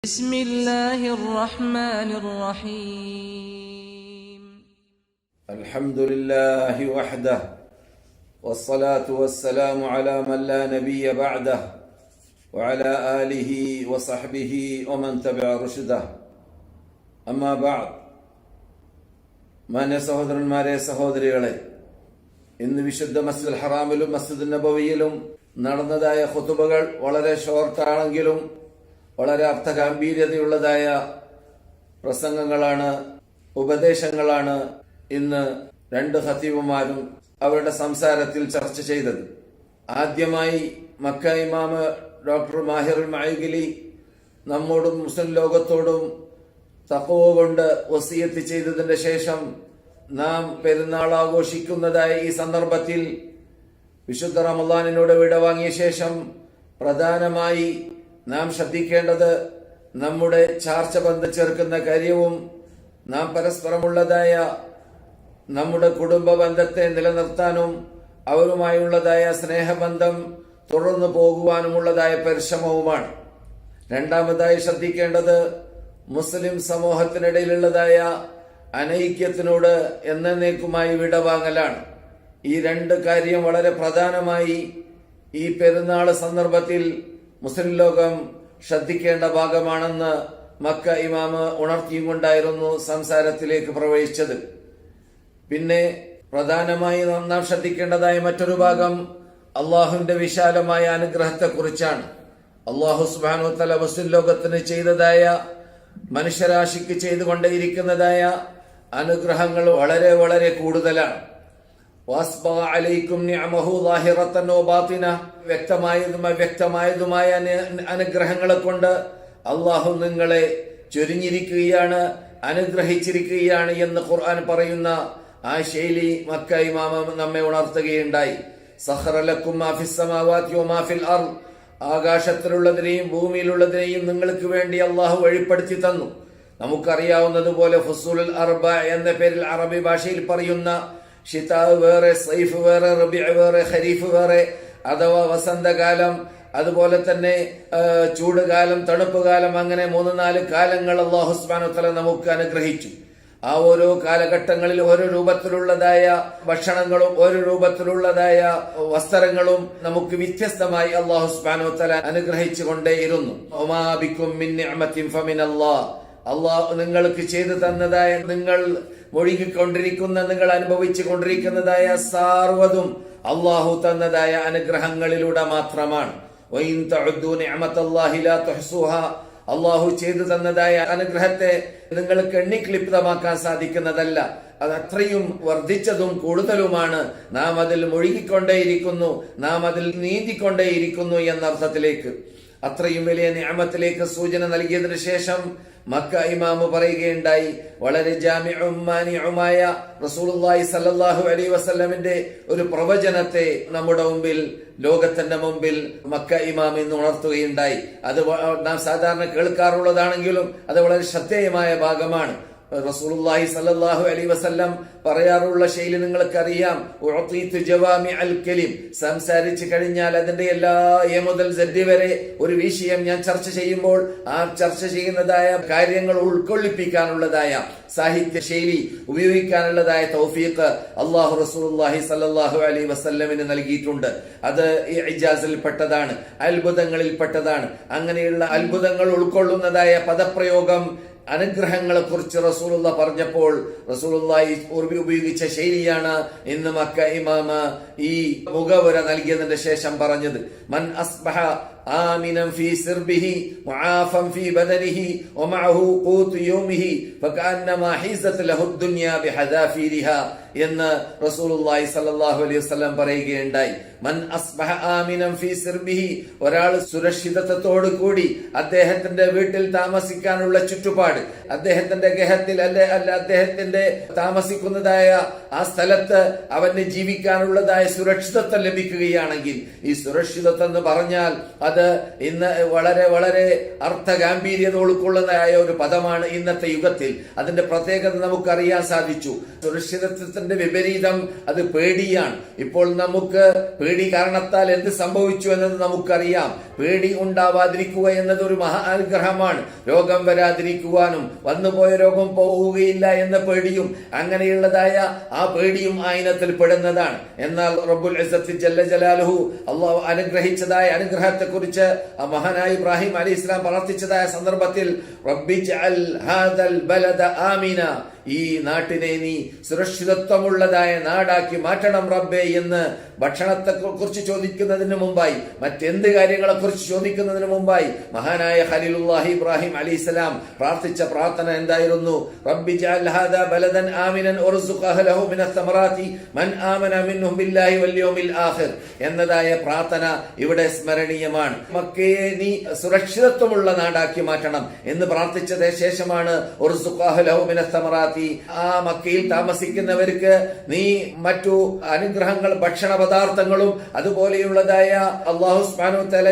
بسم الله الرحمن الرحيم الحمد لله وحده والصلاة والسلام على من لا نبي بعده وعلى آله وصحبه ومن تبع رشده أما بعد മാന്യ സഹോദരന്മാരെ സഹോദരികളെ, ഇന്ന് വിശുദ്ധ മസ്ജിദുൽ ഹറാമിലും മസ്ജിദുൻ നബവിയിലും നടന്നതായ ഖുതുബകൾ വളരെ ഷോർട്ടാണെങ്കിലും വളരെ അർത്ഥഗാംഭീര്യതയുള്ളതായ പ്രസംഗങ്ങളാണ്, ഉപദേശങ്ങളാണ് ഇന്ന് രണ്ട് ഖതീബുമാരും അവരുടെ സംസാരത്തിൽ ചർച്ച ചെയ്തത്. ആദ്യമായി മക്ക ഇമാം ഡോക്ടർ മാഹിറുൽ മഅയ്ഖിലി നമ്മോടും മുസ്ലിം ലോകത്തോടും തഖ്വ കൊണ്ട് വസിയത്ത് ചെയ്തതിന്റെ ശേഷം നാം പെരുന്നാൾ ആഘോഷിക്കുന്നതായ ഈ സന്ദർഭത്തിൽ വിശുദ്ധ റമളാനിനോട് വിടവാങ്ങിയ ശേഷം പ്രധാനമായി നാം ശ്രദ്ധിക്കേണ്ടത് നമ്മുടെ ചാർച്ച ചേർക്കുന്ന കാര്യവും നാം പരസ്പരമുള്ളതായ നമ്മുടെ കുടുംബ ബന്ധത്തെ നിലനിർത്താനും അവരുമായുള്ളതായ സ്നേഹബന്ധം തുടർന്നു പോകുവാനുമുള്ളതായ പരിശ്രമവുമാണ്. രണ്ടാമതായി ശ്രദ്ധിക്കേണ്ടത് മുസ്ലിം സമൂഹത്തിനിടയിലുള്ളതായ അനൈക്യത്തിനോട് എന്നേക്കുമായി വിടവാങ്ങലാണ്. ഈ രണ്ട് കാര്യം വളരെ പ്രധാനമായി ഈ പെരുന്നാൾ സന്ദർഭത്തിൽ മുസ്ലിം ലോകം ശ്രദ്ധിക്കേണ്ട ഭാഗമാണെന്ന് മക്ക ഇമാമ് ഉണർത്തിയും കൊണ്ടായിരുന്നു സംസാരത്തിലേക്ക് പ്രവേശിച്ചത്. പിന്നെ പ്രധാനമായി നാം ശ്രദ്ധിക്കേണ്ടതായ മറ്റൊരു ഭാഗം അള്ളാഹുവിന്റെ വിശാലമായ അനുഗ്രഹത്തെക്കുറിച്ചാണ്. അള്ളാഹു സുബ്ഹാനഹു വ തആല മുസ്ലിം ലോകത്തിന് ചെയ്തതായ, മനുഷ്യരാശിക്ക് ചെയ്തുകൊണ്ടേയിരിക്കുന്നതായ അനുഗ്രഹങ്ങൾ വളരെ വളരെ കൂടുതലാണ്. വ്യക്തമായതും അവ്യക്തമായതുമായ അനുഗ്രഹങ്ങളെ കൊണ്ട് അള്ളാഹു നിങ്ങളെ ചൊരിഞ്ഞിരിക്കുകയാണ്, അനുഗ്രഹിച്ചിരിക്കുകയാണ് എന്ന് ഖുർആൻ പറയുന്ന ആ ശൈലി മക്ക ഇമാം നമ്മെ ഉണർത്തുകയുണ്ടായി. സഖറ ലക്കും മാ ഫിസ് സമാവാതി വമാ ഫിൽ അർദ്, ആകാശത്തിലുള്ളതിനെയും ഭൂമിയിലുള്ളതിനെയും നിങ്ങൾക്ക് വേണ്ടി അള്ളാഹു വഴിപ്പെടുത്തി തന്നു. നമുക്കറിയാവുന്നതുപോലെ ഫുസൂലുൽ അർബ എന്ന പേരിൽ അറബി ഭാഷയിൽ പറയുന്ന ഷിതാവ് വേറെ, സൈഫ് വേറെ, റബീഅ് വേറെ, ഖരീഫ് വേറെ, അഥവാ വസന്തകാലം, അതുപോലെ തന്നെ ചൂടുകാലം, തണുപ്പുകാലം, അങ്ങനെ 3-4 കാലങ്ങൾ അല്ലാഹു സുബ്ഹാനഹു വ തആല നമുക്ക് അനുഗ്രഹിച്ചു. ആ ഓരോ കാലഘട്ടങ്ങളിൽ ഓരോ രൂപത്തിലുള്ളതായ ഭക്ഷണങ്ങളും ഓരോ രൂപത്തിലുള്ളതായ വസ്ത്രങ്ങളും നമുക്ക് വ്യത്യസ്തമായി അല്ലാഹു സുബ്ഹാനഹു വ തആല അനുഗ്രഹിച്ചു കൊണ്ടേയിരുന്നു. വമാ ബികും മിൻ നിഅമത്തിൻ ഫമിനല്ലാഹ്, അള്ളാഹു നിങ്ങൾക്ക് ചെയ്തു തന്നതായ, നിങ്ങൾ ഒഴുകിക്കൊണ്ടിരിക്കുന്ന, നിങ്ങൾ അനുഭവിച്ചു കൊണ്ടിരിക്കുന്നതായ സർവ്വതും അള്ളാഹു തന്നതായ അനുഗ്രഹങ്ങളിലൂടെ മാത്രമാണ്. വഇൻ തഉദ്ദു നിഅമത്തല്ലാഹി ലാ തുഹ്സുഹാ, അള്ളാഹു ചെയ്തു തന്നതായ അനുഗ്രഹത്തെ നിങ്ങൾക്ക് എണ്ണിക്ലിപ്തമാക്കാൻ സാധിക്കുന്നതല്ല. അത് അത്രയും വർദ്ധിച്ചതും കൂടുതലുമാണ്. നാം അതിൽ മുഴുകിക്കൊണ്ടേയിരിക്കുന്നു, നാം അതിൽ നീന്തിക്കൊണ്ടേയിരിക്കുന്നു എന്നർത്ഥത്തിലേക്ക്, അത്രയും വലിയ നിഅമത്തിലേക്ക് സൂചന നൽകിയതിനു ശേഷം മക്ക ഇമാമ് പറയുകയുണ്ടായി, വളരെ ജാമിഉം മാനിഉമായ റസൂലുള്ളാഹി സ്വല്ലല്ലാഹു അലൈഹി വസല്ലമിന്റെ ഒരു പ്രവചനത്തെ നമ്മുടെ മുമ്പിൽ, ലോകത്തിന്റെ മുമ്പിൽ മക്ക ഇമാം ഇന്ന് ഉണർത്തുകയുണ്ടായി. അത് നാം സാധാരണ കേൾക്കാറുള്ളതാണെങ്കിലും അത് വളരെ ശ്രദ്ധേയമായ ഭാഗമാണ്. റസൂലുള്ളാഹി സ്വല്ലല്ലാഹു അലൈഹി വസല്ലം പറയാറുള്ള ശൈലി നിങ്ങൾക്കറിയാം. ഉഅതീതു ജവാമിഅൽ കലിം, സംസാരിച്ചു കഴിഞ്ഞാൽ അതിന്റെ എല്ലാ എ മുതൽ സെഡ് വരെ ഒരു വിഷയം ഞാൻ ചർച്ച ചെയ്യുമ്പോൾ ആ ചർച്ച ചെയ്യുന്നതായ കാര്യങ്ങൾ ഉൾക്കൊള്ളിപ്പിക്കാനുള്ളതായ സാഹിത്യ ശൈലി ഉപയോഗിക്കാനുള്ളതായ തൗഫീഖ് അല്ലാഹു റസൂലുള്ളാഹി സ്വല്ലല്ലാഹു അലൈഹി വസല്ലമിന് നൽകിയിട്ടുണ്ട്. അത് ഈ ഇജാസിൽ പെട്ടതാണ്, അത്ഭുതങ്ങളിൽ പെട്ടതാണ്. അങ്ങനെയുള്ള അത്ഭുതങ്ങൾ ഉൾക്കൊള്ളുന്നതായ പദപ്രയോഗം, അനുഗ്രഹങ്ങളെ കുറിച്ച് റസൂലുള്ള പറഞ്ഞപ്പോൾ റസൂലുള്ളാഹി ഉപയോഗിച്ച ശൈലിയാണ് ഇന്ന് മക്ക ഇമാമ ഈ മുഖവുര നൽകിയതിന്റെ ശേഷം പറഞ്ഞത്. മൻ അസ്ബഹ ആമിനൻ ഫീ സിർബിഹി മുആഫൻ ഫീ ബദനിഹി വമഅഹു ഖൂതു യൗമിഹി ഫകഅന്നമാ ഹിസത് ലഹു ദുനിയാ ബിഹദാഫിരിഹാ എന്ന് റസൂലുള്ളാഹി സ്വല്ലല്ലാഹു അലൈഹി വസല്ലം പറയുകയുണ്ടായി. മൻ അസ്ബഹ ആമിനൻ ഫീ സിർബിഹി, ഒരാൾ സുരക്ഷിതത്വത്തോടു കൂടി അദ്ദേഹത്തിന്റെ വീട്ടിൽ താമസിക്കാനുള്ള ചുറ്റുപാട്, അദ്ദേഹത്തിന്റെ ഗേഹത്തിൽ അല്ല അദ്ദേഹത്തിന്റെ താമസിക്കുന്നതായ ആ സ്ഥലത്ത് അവന് ജീവിക്കാനുള്ളതായ സുരക്ഷിതത്വം ലഭിക്കുകയാണെങ്കിൽ, ഈ സുരക്ഷിതത്വം എന്ന് പറഞ്ഞാൽ അത് ഇന്ന് വളരെ വളരെ അർത്ഥഗാംഭീര്യത ഉൾക്കൊള്ളുന്നതായ ഒരു പദമാണ് ഇന്നത്തെ യുഗത്തിൽ. അതിന്റെ പ്രത്യേകത നമുക്കറിയാൻ സാധിച്ചു. സുരക്ഷിതത്വത്തിന്റെ വിപരീതം അത് പേടിയാണ്. ഇപ്പോൾ നമുക്ക് പേടി കാരണത്താൽ എന്ത് സംഭവിച്ചു എന്നത് നമുക്കറിയാം. പേടി ഉണ്ടാവാതിരിക്കുക എന്നത് ഒരു മഹാ അനുഗ്രഹമാണ്. രോഗം വരാതിരിക്കുവാനും വന്നുപോയ രോഗം പോവുകയില്ല എന്ന പേടിയും അങ്ങനെയുള്ളതായ ആ പേടിയും ആ ഇനത്തിൽ പെടുന്നതാണ്. എന്നാൽ റബ്ബുൽ ഇസ്സത്ത് ജല്ല ജലാലുഹു അല്ലാഹു അനുഗ്രഹിച്ചതായ അനുഗ്രഹത്തെ കുറിച്ച് മഹാനായ ഇബ്രാഹിം അലൈഹിസ്സലാം പ്രാർത്ഥിച്ചതായ സന്ദർഭത്തിൽ റബ്ബിജ്അൽ ഹാദൽ ബലദ ആമിന, ഈ നാട്ടിനെ നീ സുരക്ഷിതത്വമുള്ളതായ നാടാക്കി മാറ്റണം റബ്ബേ എന്ന് ഭക്ഷണത്തെ കുറിച്ച് ചോദിക്കുന്നതിന് മുമ്പായി, മറ്റെന്ത് കാര്യങ്ങളെ കുറിച്ച് ചോദിക്കുന്നതിന് മുമ്പായി മഹാനായ ഖലീലുല്ലാഹി ഇബ്രാഹിം അലൈഹിസ്സലാം പ്രാർത്ഥിച്ച പ്രാർത്ഥന എന്തായിരുന്നു? റബ്ബി ജഅൽ ഹാദാ ബലദൻ ആമിനൻ വർസുഖ് അഹ്ലഹു മിനസ് സമറാത്തി മൻ ആമന മിൻഹും ബില്ലാഹി വൽ യൗമിൽ ആഖിർ എന്നതായ പ്രാർത്ഥന ഇവിടെ സ്മരണീയമാണ്. മക്കയെ നീ സുരക്ഷിതത്വമുള്ള നാടാക്കി മാറ്റണം എന്ന് പ്രാർത്ഥിച്ചതിന് ശേഷമാണ് വർസുഖ് അഹ്ലഹു മിനസ് സമറാത്തി, ആ മക്കയിൽ താമസിക്കുന്നവർക്ക് നീ മറ്റു അനുഗ്രഹങ്ങൾ, ഭക്ഷണ പദാർത്ഥങ്ങളും അതുപോലെയുള്ളതായ അല്ലാഹു സുബ്ഹാനഹു വ തആല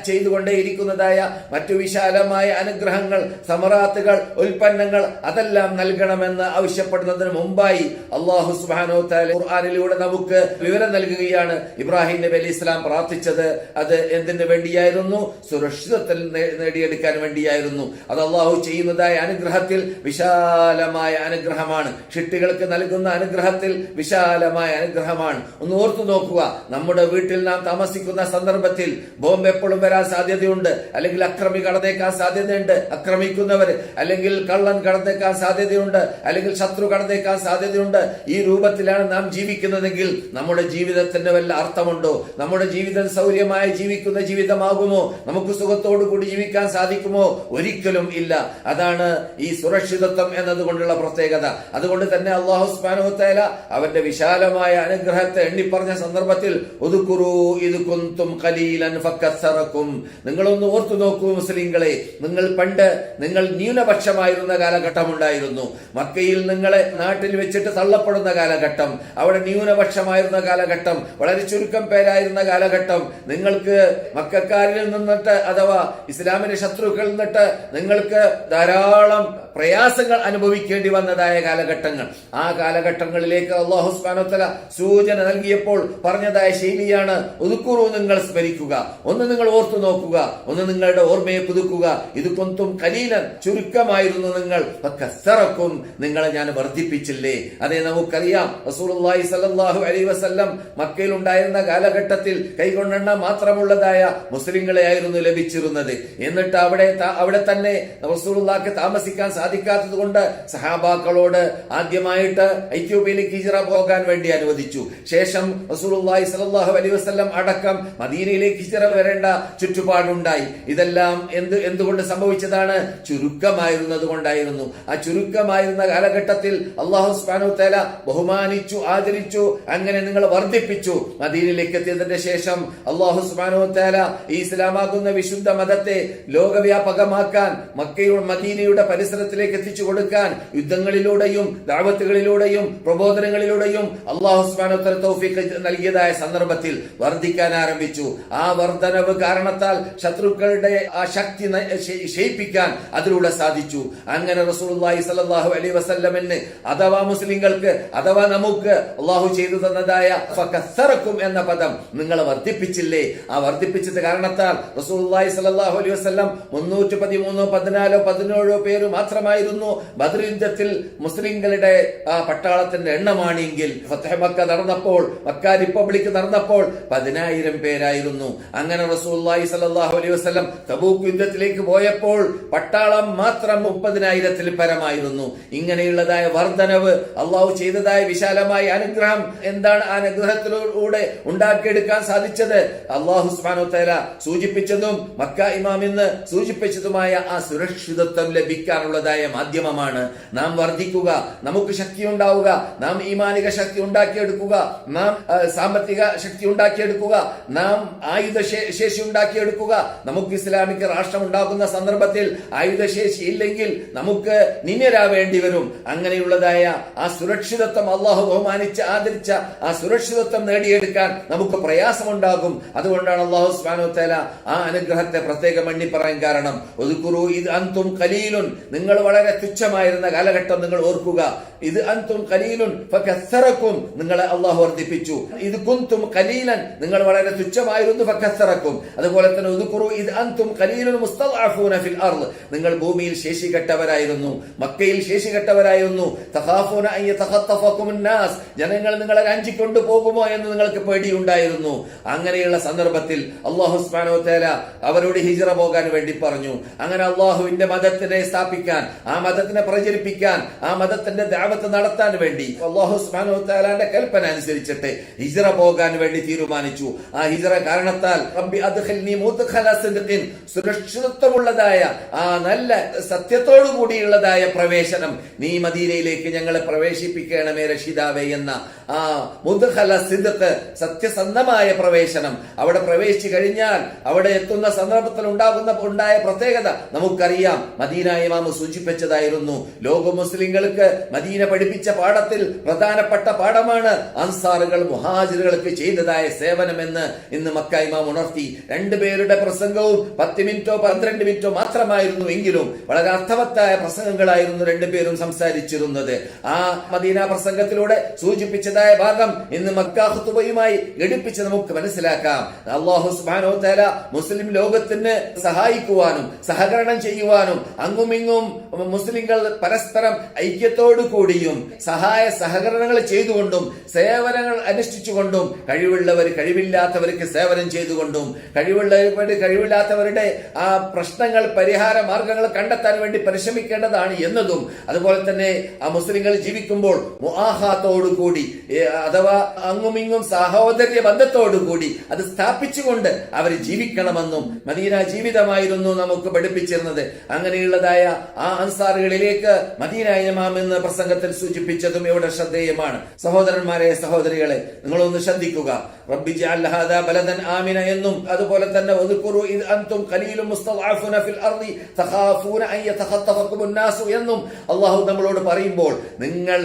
ചെയ്തുകൊണ്ടേയിരിക്കുന്നതായ മറ്റു വിശാലമായ അനുഗ്രഹങ്ങൾ, സമറാത്തുകൾ, ഉൽപ്പന്നങ്ങൾ അതെല്ലാം നൽകണമെന്ന് ആവശ്യപ്പെടുന്നതിന് മുമ്പായി അല്ലാഹു സുബ്ഹാനഹു വ തആല ഖുർആനിലൂടെ നമുക്ക് വിവരം നൽകുകയാണ്. ഇബ്രാഹിം നബി അലൈഹി ഇസ്ലാം പ്രാർത്ഥിച്ചത് അത് എന്തിനു വേണ്ടിയായിരുന്നു? സുരക്ഷിതത്വം നേടിയെടുക്കാൻ വേണ്ടിയായിരുന്നു. അത് അല്ലാഹു ചെയ്യുന്നതായ അനുഗ്രഹത്തിൽ വിശാലമായ അനുഗ്രഹമാണ്. ഷിട്ടികൾക്ക് നൽകുന്ന അനുഗ്രഹത്തിൽ വിശാലമായ അനുഗ്രഹമാണ്. ഒന്ന് ഓർത്തു നോക്കുക, നമ്മുടെ വീട്ടിൽ നാം താമസിക്കുന്ന സന്ദർഭത്തിൽ ബോംബ് എപ്പോഴും വരാൻ സാധ്യതയുണ്ട്, അല്ലെങ്കിൽ അക്രമി കടന്നേക്കാൻ സാധ്യതയുണ്ട്, അക്രമിക്കുന്നവർ അല്ലെങ്കിൽ കള്ളൻ കടന്നേക്കാൻ സാധ്യതയുണ്ട്, അല്ലെങ്കിൽ ശത്രു കടന്നേക്കാൻ സാധ്യതയുണ്ട്. ഈ രൂപത്തിലാണ് നാം ജീവിക്കുന്നതെങ്കിൽ നമ്മുടെ ജീവിതത്തിന് വല്ല അർത്ഥമുണ്ടോ? നമ്മുടെ ജീവിതം സൗര്യമായി ജീവിക്കുന്ന ജീവിതമാകുമോ? നമുക്ക് സുഖത്തോടു കൂടി ജീവിക്കാൻ സാധിക്കുമോ? ഒരിക്കലും ഇല്ല. അതാണ് ഈ സുരക്ഷിതത്വം എന്നതുകൊണ്ടുള്ള പ്രത്യേകത. അതുകൊണ്ട് തന്നെ അല്ലാഹു സുബ്ഹാനഹു വ തആല അവന്റെ വിശാലമായ അനുഗ്രഹത്തെ എണ്ണിപ്പറഞ്ഞ സന്ദർഭത്തിൽ ഉദ്കുറൂ ഇദ് കുൻതും ഖലീലൻ ഫകസ്സറകും, നിങ്ങളൊന്ന് ഓർത്തു നോക്കൂ മുസ്ലിങ്ങളെ, നിങ്ങൾ ന്യൂനപക്ഷമായിരുന്ന കാലഘട്ടം ഉണ്ടായിരുന്നു. മക്കയിൽ നിങ്ങളെ നാട്ടിൽ വെച്ചിട്ട് തള്ളപ്പെടുന്ന കാലഘട്ടം, അവിടെ ന്യൂനപക്ഷമായിരുന്ന കാലഘട്ടം, വളരെ ചുരുക്കം പേരായിരുന്ന കാലഘട്ടം, നിങ്ങൾക്ക് മക്കക്കാരിൽ നിന്നിട്ട് അഥവാ ഇസ്ലാമിന്റെ ശത്രുക്കളിൽ നിന്നിട്ട് നിങ്ങൾക്ക് ധാരാളം പ്രയാസങ്ങൾ അനുഭവിക്കേണ്ടി വന്നതായ കാലഘട്ടങ്ങൾ. ആ കാലഘട്ടങ്ങളിലേക്ക് അല്ലാഹു സുബ്ഹാനഹു വ തആല സൂചന നൽകിയപ്പോൾ പറഞ്ഞതായ ശൈലിയാണ് ഉദ്കുറു, നിങ്ങൾ സ്മരിക്കുക, ഒന്ന് നിങ്ങൾ ഓർത്തു നോക്കുക, ഒന്ന് നിങ്ങളുടെ ഓർമ്മയെ പുതുക്കുക. ഇത് കുന്തും ഖലീലൻ, ചുരുക്കമായിരുന്നു നിങ്ങൾ, ഫകസ്സറകും, നിങ്ങളെ ഞാൻ വർദ്ധിപ്പിച്ചില്ലേ. അതേ നമുക്കറിയാം, റസൂലുള്ളാഹി സ്വല്ലല്ലാഹു അലൈഹി വസല്ലം മക്കയിൽ ഉണ്ടായിരുന്ന കാലഘട്ടത്തിൽ കൈകൊണ്ടെണ്ണ മാത്രമുള്ളതായ മുസ്ലിങ്ങളെ ആയിരുന്നു ലഭിച്ചിരുന്നത്. എന്നിട്ട് അവിടെ തന്നെ റസൂലുള്ളാഹിക്ക് താമസിക്കാൻ സാധിക്കാത്തത് കൊണ്ട് സഹാബാക്കളോട് ആദ്യമായിട്ട് എത്യോപ്യയിലേക്ക് ഹിജ്റ പോകാൻ വേണ്ടി അനുവദിച്ചു. ശേഷം റസൂലുള്ളാഹി സ്വല്ലല്ലാഹു അലൈഹി വസല്ലം അടക്കം മദീനയിലേക്ക് ഹിജ്റ വരേണ്ട ചുറ്റുപാടുണ്ടായി. ഇതെല്ലാം എന്തുകൊണ്ട് സംഭവിച്ചതാണ്? ചുരുക്കമായിരുന്നത് കൊണ്ടായിരുന്നു. ആ ചുരുക്കമായിരുന്ന കാലഘട്ടത്തിൽ അല്ലാഹു സുബ്ഹാനഹു വ തആല ബഹുമാനിച്ചു, ആദരിച്ചു, അങ്ങനെ നിങ്ങൾ വർദ്ധിപ്പിച്ചു. മദീനയിലേക്ക് എത്തിയതിന്റെ ശേഷം അല്ലാഹു സുബ്ഹാനഹു വ തആല ഈ ഇസ്ലാമാകുന്ന വിശുദ്ധ മതത്തെ ലോകവ്യാപകമാക്കാൻ, മദീനയുടെ പരിസരത്തിലേക്ക് എത്തിച്ചു കൊടുക്കാൻ യുദ്ധങ്ങളിലൂടെയും ദഅവത്തുകളിലൂടെയും പ്രബോധനങ്ങളിലൂടെയും അല്ലാഹു സുബ്ഹാനഹു വ തആല തൗഫീഖ് നൽകിയതായ സന്ദർഭത്തിൽ വർദ്ധിക്കാൻ ആരംഭിച്ചു. ആ വർധനവ് കാരണത്താൽ ശത്രുക്കളുടെ ആ ശക്തി ക്ഷയിപ്പിക്കാൻ അതിലൂടെ സാധിച്ചു. അങ്ങനെ റസൂലുള്ളാഹി സ്വല്ലല്ലാഹു അലൈഹി വസല്ലമിന് അഥവാ മുസ്ലിങ്ങൾക്ക് അഥവാ നമുക്ക് അല്ലാഹു ചെയ്തു തന്നതായ ഫകസ്സറകും എന്ന പദം നിങ്ങളെ വർദ്ധിപ്പിച്ചില്ലേ. ആ വർദ്ധിപ്പിച്ചത് കാരണത്താൽ റസൂലുള്ളാഹി സ്വല്ലല്ലാഹു അലൈഹി വസല്ലം 313 14 പേര് മാത്രമായിരുന്നു ബദർ യുദ്ധത്തിൽ മുസ്ലിങ്ങളുടെ പട്ടാളത്തിന്റെ എണ്ണമാണെങ്കിൽ ഫത്ഹ് മക്ക നടന്നപ്പോൾ, മക്ക റിപ്പബ്ലിക് നടന്നപ്പോൾ 10,000 പേരായിരുന്നു. അങ്ങനെ റസൂലുള്ളാഹി സ്വല്ലല്ലാഹു അലൈഹി വസല്ലം തബൂക്ക് യുദ്ധത്തിലേക്ക് പോയപ്പോൾ പട്ടാളം മാത്രം 30,000-ൽ പരമായിരുന്നു. ഇങ്ങനെയുള്ളതായ വർധനവ്, അള്ളാഹു ചെയ്തതായ വിശാലമായ അനുഗ്രഹം എന്താണ്? ആ അനുഗ്രഹത്തിലൂടെ ഉണ്ടാക്കിയെടുക്കാൻ സാധിച്ചത് അല്ലാഹു സുബ്ഹാനഹു വ തആല സൂചിപ്പിച്ചതും മക്ക ഇമാം എന്ന് സൂചിപ്പിച്ചതുമായ ആ സുരക്ഷിതത്വം ലഭിക്കാനുള്ളതായ മാധ്യമമാണ്. നാം വർദ്ധിക്കുക, നമുക്ക് ശക്തി ഉണ്ടാവുക, നാം ഈമാനിക ശക്തി ഉണ്ടാക്കിയെടുക്കുക, നാം സാമ്പത്തിക ശക്തി ഉണ്ടാക്കിയെടുക്കുക, നാം ആയുധ ശേഷി ഉണ്ടാക്കിയെടുക്കുക. നമുക്ക് ഇസ്ലാമിക രാഷ്ട്രം ഉണ്ടാക്കുന്ന സന്ദർഭത്തിൽ ആയുധശേഷി ഇല്ലെങ്കിൽ നമുക്ക് നിന്യരാവേണ്ടി വരും. അങ്ങനെയുള്ളതായ ആ സുരക്ഷിതത്വം അള്ളാഹു ബഹുമാനിച്ച് ആദരിച്ച ആ സുരക്ഷിതത്വം നേടിയെടുക്കാൻ നമുക്ക് പ്രയാസമുണ്ടാകും. അതുകൊണ്ടാണ് അള്ളാഹു സുബ്ഹാനഹു വ തആല ആ അനുഗ്രഹത്തെ പ്രത്യേകം എണ്ണി പറയാൻ കാരണം. ഉദ്കുറൂ ഇദ് അൻതും ഖലീലുൻ, നിങ്ങൾ വളരെ തുച്ഛമായിരുന്ന കാലഘട്ടം നിങ്ങൾ ഓർക്കുക. ഇത് അൻതും ഖലീലുൻ ഫകസ്സറക്കും, നിങ്ങളെ അള്ളാഹു വർദ്ധിപ്പിച്ചു. ഇത് കുന്തും ഖലീലൻ, നിങ്ങൾ വളരെ തുച്ഛമായിരുന്നു ഫകസ്സറക്കും. അതുപോലെ തന്നെ ഉദ്കുറൂ ഇദ് അൻതും ഖലീലുൻ മുസ്തദ്അഫൂന ഫിൽ അർദ്, നിങ്ങൾ ഭൂമിയിൽ ശേഷികെട്ടവരായിരുന്നു, മക്കയിൽ ശേഷികെട്ടവരായിരുന്നു. തഖാഫൂന അൻ യതഖത്തഫകുമുൻ നാസ്, ജനങ്ങൾ നിങ്ങളെ രാഞ്ചിക്കൊണ്ടു പോകുമോ എന്ന് നിങ്ങൾക്ക് പേടിയുണ്ടായിരുന്നു. അങ്ങനെയുള്ള സന്ദർഭത്തിൽ അല്ലാഹു സുബ്ഹാനഹു വ തആല അവരോട് ഹിജ്റ പോകാൻ വേണ്ടി പറഞ്ഞു. അങ്ങനെ അല്ലാഹുവിന്റെ മതത്തിനെ സ്ഥാപിക്കാൻ, ആ മതത്തിനെ പ്രചരിപ്പിക്കാൻ, ആ മതത്തിന്റെ ദഅവത്ത് നടത്താൻ വേണ്ടി അല്ലാഹു സുബ്ഹാനഹു വ തആലയുടെ കൽപ്പന അനുസരിച്ചിട്ട് ഹിജ്റ പോകാൻ വേണ്ടി തീരുമാനിച്ചു. ആ ഹിജ്റ കാരണത്താൽ റബ്ബി അദ്ഖിൽനി മുദ്ഖല സിദ്ഖിൻ, സുരക്ഷിതത്വമുള്ളതായ ആ നല്ല സത്യത്തോടു കൂടിയുള്ളതായ പ്രവേശനം നീ മദീനയിലേക്ക് ഞങ്ങളെ പ്രവേശിപ്പിക്കണമേ രക്ഷിതാവേ എന്ന ആ മുദ്ഖല സിദ്ഖ്, സത്യസന്ധമായ പ്രവേശനം. അവിടെ പ്രവേശിച്ചു കഴിഞ്ഞാൽ അവിടെ എത്തുന്ന സന്ദർഭത്തിൽ ഉണ്ടായ പ്രത്യേകത നമുക്കറിയാം. മദീന ഇമാം സൂചിപ്പിച്ചതായിരുന്നു. ലോക മുസ്ലിങ്ങൾക്ക് മദീന പഠിപ്പിച്ച പാഠത്തിൽ പ്രധാനപ്പെട്ട പാഠമാണ് അൻസാറുകൾ മുഹാജിറുകൾക്ക് ചെയ്തതായ സേവനമെന്ന് ഇന്ന് മക്ക ഇമാം ഉണർത്തി. രണ്ടുപേരുടെ പ്രസംഗവും 10 മിനിറ്റോ 12 മിനിറ്റോ മാത്രമായിരുന്നു എങ്കിലും വളരെ അർത്ഥവത്തായ പ്രസംഗങ്ങളായിരുന്നു രണ്ടുപേരും സംസാരിച്ചിരുന്നത്. ആ മദീന പ്രസംഗത്തിലൂടെ സൂചിപ്പിച്ചതായ ഭാഗം ഇന്ന് മക്ക ഖുതുബയുമായി ഘടിപ്പിച്ച് നമുക്ക് മനസ്സിലാക്കാം. അല്ലാഹു സുബ്ഹാനഹു വ തആല മുസ്ലിം ലോകത്തിന് സഹായിക്കുവാനും സഹകരണം ചെയ്യുവാനും അങ്ങുമിങ്ങും മുസ്ലിങ്ങൾ പരസ്പരം ഐക്യത്തോടു കൂടിയും സഹായ സഹകരണങ്ങൾ ചെയ്തുകൊണ്ടും സേവനങ്ങൾ അനുഷ്ഠിച്ചുകൊണ്ടും കഴിവുള്ളവർ കഴിവില്ലാത്തവർക്ക് സേവനം ചെയ്തുകൊണ്ടും കഴിവില്ലാത്തവരുടെ ആ പ്രശ്നങ്ങൾ പരിഹാര മാർഗങ്ങൾ കണ്ടെത്താൻ വേണ്ടി പരിശ്രമിക്കേണ്ടതാണ് എന്നതും, അതുപോലെ തന്നെ ആ മുസ്ലിങ്ങൾ ജീവിക്കുമ്പോൾ മുആഹാത്തോടു കൂടി അഥവാ അങ്ങുമിങ്ങും സഹോദര്യ ബന്ധത്തോടു കൂടി അത് സ്ഥാപിച്ചുകൊണ്ട് അവർ ജീവിക്കണമെന്നും മദീന ജീവിതമായിരുന്നു നമുക്ക് പഠിപ്പിച്ചിരുന്നത്. അങ്ങനെയുള്ളതായ ആ അൻസാറുകളിലേക്ക് മദീന ഇമാം എന്ന പ്രസംഗത്തിൽ സൂചിപ്പിച്ചതും ഇവിടെ ശ്രദ്ധേയമാണ്. സഹോദരന്മാരെ, സഹോദരികളെ, നിങ്ങളൊന്ന് ശ്രദ്ധിക്കുക. റബ്ബി ജഅൽ ഹാദാ ബലദൻ ആമിന എന്നും അതുപോലെ തന്നെ ഉദ്കുറൂ ഇദ് അൻതും ഖലീലുൻ മുസ്തദ്അഫൂന ഫിൽ അർദി തഖാഫൂന അൻ യതഖത്തഫകുമുൻ നാസ് എന്നും അല്ലാഹു നമ്മളോട് പറയുമ്പോൾ നിങ്ങൾ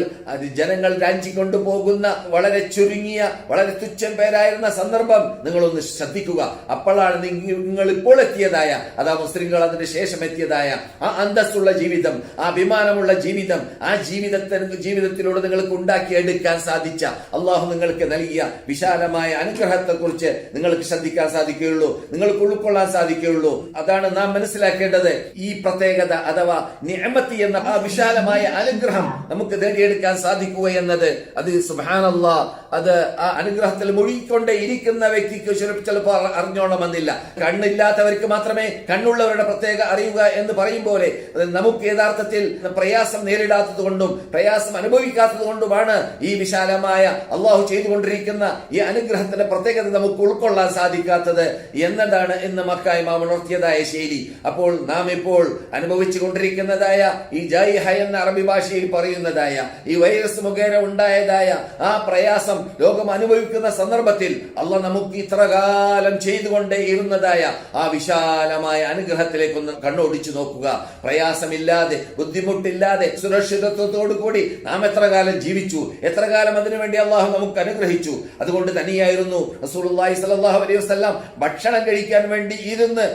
ജനങ്ങൾ രാഞ്ചിക്കൊണ്ടു പോകുന്ന വളരെ ചുരുങ്ങിയ വളരെ തുച്ഛം പേരായിരുന്ന സന്ദർഭം നിങ്ങളൊന്ന് ശ്രദ്ധിക്കുക. അപ്പോഴാണ് നിങ്ങൾ ഇപ്പോൾ എത്തിയതായ, അതാ മുസ്ലിങ്ങൾ അതിന് ശേഷം എത്തിയതായ ആ അന്തസ്സുള്ള ജീവിതം, ആ അഭിമാനമുള്ള ജീവിതം, ആ ജീവിതത്തിലൂടെ നിങ്ങൾക്ക് ഉണ്ടാക്കിയെടുക്കാൻ സാധിച്ച അള്ളാഹു നിങ്ങൾക്ക് നൽകിയ വിശാലമായ അനുഗ്രഹത്തെ കുറിച്ച് നിങ്ങൾക്ക് ശ്രദ്ധിക്കാൻ സാധിക്കുകയുള്ളൂ, നിങ്ങൾക്ക് ഉൾക്കൊള്ളാൻ സാധിക്കുകയുള്ളൂ. അതാണ് നാം മനസ്സിലാക്കേണ്ടത്. ഈ പ്രത്യേകത അഥവാ നിഅമത്ത് എന്ന ആ വിശാലമായ അനുഗ്രഹം നമുക്ക് നേടിയെടുക്കാൻ സാധിക്കുക എന്നത് അത് സുബ്ഹാനല്ലാഹ്, അത് ആ അനുഗ്രഹത്തിൽ മുഴുകിക്കൊണ്ടേ ഇരിക്കുന്ന വ്യക്തിക്ക് ചിലപ്പോൾ അറിഞ്ഞോണമെന്നില്ല. കണ്ണില്ലാത്തവർക്ക് മാത്രമേ കണ്ണുള്ളവരുടെ പ്രത്യേക അറിയുക എന്ന് പറയും പോലെ നമുക്ക് യഥാർത്ഥത്തിൽ പ്രയാസം നേരിടാത്തത് കൊണ്ടും പ്രയാസം അനുഭവിക്കാത്തത് കൊണ്ടുമാണ് ഈ വിശാലമായ അള്ളാഹു ചെയ്തുകൊണ്ടിരിക്കുന്ന ഈ അനുഗ്രഹത്തിന്റെ പ്രത്യേകത നമുക്ക് ഉൾക്കൊള്ളാൻ സാധിക്കാത്തത് എന്നതാണ് ഇന്ന് മക്ക ഇമാം ഉണർത്തിയതായ ശൈലി. അപ്പോൾ നാം ഇപ്പോൾ അനുഭവിച്ചു കൊണ്ടിരിക്കുന്നതായ ഈ ജൈഹ എന്ന അറബി ഭാഷയിൽ പറയുന്നതായ ഈ വൈറസ് മുഖേന ഉണ്ടായതായ ആ പ്രയാസം ലോകം അനുഭവിക്കുന്ന സന്ദർഭത്തിൽ അള്ളാഹ് നമുക്ക് ഇത്രകാലം ചെയ്തുകൊണ്ടേ ഇരുന്നതായ ആ വിശാലമായ അനുഗ്രഹത്തിലേക്കൊന്ന് കണ്ണോടിച്ചു നോക്കുക. പ്രയാസമില്ലാതെ, ബുദ്ധിമുട്ടില്ലാതെ, സുരക്ഷിതത്വത്തോടു കൂടി നാം എത്ര കാലം ജീവിച്ചു, എത്ര കാലം അതിനുവേണ്ടി അള്ളാഹു നമുക്ക് അനുഗ്രഹിച്ചു. അതുകൊണ്ട് തന്നെയായിരുന്നു റസൂലുള്ളാഹി സ്വല്ലല്ലാഹു അലൈഹി വസല്ലം ഭക്ഷണം കഴിക്കാൻ വേണ്ടി ഇരുന്ന്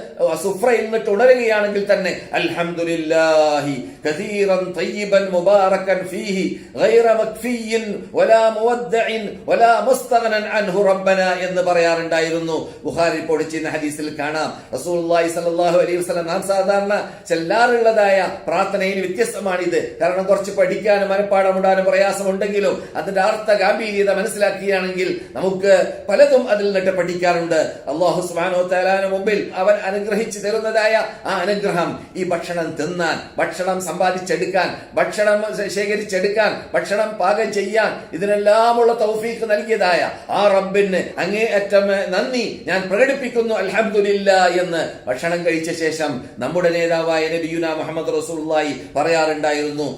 സുഫ്രയിൽ നിന്നിട്ട് ഉണരുകയാണെങ്കിൽ തന്നെ അൽഹംദുലില്ലാഹി കസീറൻ തയ്യിബൻ മുബാറകൻ ഫീഹി ഗൈറ മക്ഫിയിൻ വലാ മുവദ്ദഇൻ വലാ മുസ്തഗ്നൻ അൻഹു റബ്ബന എന്ന് പറയാറുണ്ടായിരുന്നു. ബുഖാരി പൊടിച്ചിരുന്ന ഹദീസിൽ കാണാം. റസൂലുള്ളാഹി സ്വല്ലല്ലാഹു അലൈഹി വസല്ലം നാം സാധാരണ ചെല്ലാറുള്ളതായ പ്രാർത്ഥനയിൽ വ്യത്യസ്തമാണിത്. കാരണം കുറച്ച് പഠിക്കാനും മനപ്പാടമുണ്ടാനും പ്രയാസമുണ്ടെങ്കിലും അതിന്റെ അർത്ഥ ഗാംഭീര്യത മനസ്സിലാക്കുകയാണെങ്കിൽ നമുക്ക് പലതും അതിൽ നിന്നിട്ട് പഠിക്കാറുണ്ട്. അല്ലാഹു സുബ്ഹാനഹു വ തആലയുടെ മുമ്പിൽ അവൻ അനുഗ്രഹിച്ചു തരുന്നതായ ആ അനുഗ്രഹം, ഈ ഭക്ഷണം തിന്നാൻ, ഭക്ഷണം സമ്പാദിച്ചെടുക്കാൻ, ഭക്ഷണം ശേഖരിച്ചെടുക്കാൻ, ഭക്ഷണം പാകം ചെയ്യാൻ, ഇതിനെല്ലാമുള്ള തൗഫീഖ് നൽകിയതായ ആ റബ്ബിന് അങ്ങേയറ്റം നന്ദി ഞാൻ പ്രകടിപ്പിക്കുന്നു അൽഹംദുലില്ലാ എന്ന് ഭക്ഷണം കഴിച്ച ശേഷം നമ്മുടെ നേതാവായ നബിയുനാ മുഹമ്മദ് റസൂലുള്ളാഹി പറയാൻ പറയാറുണ്ടായിരുന്നു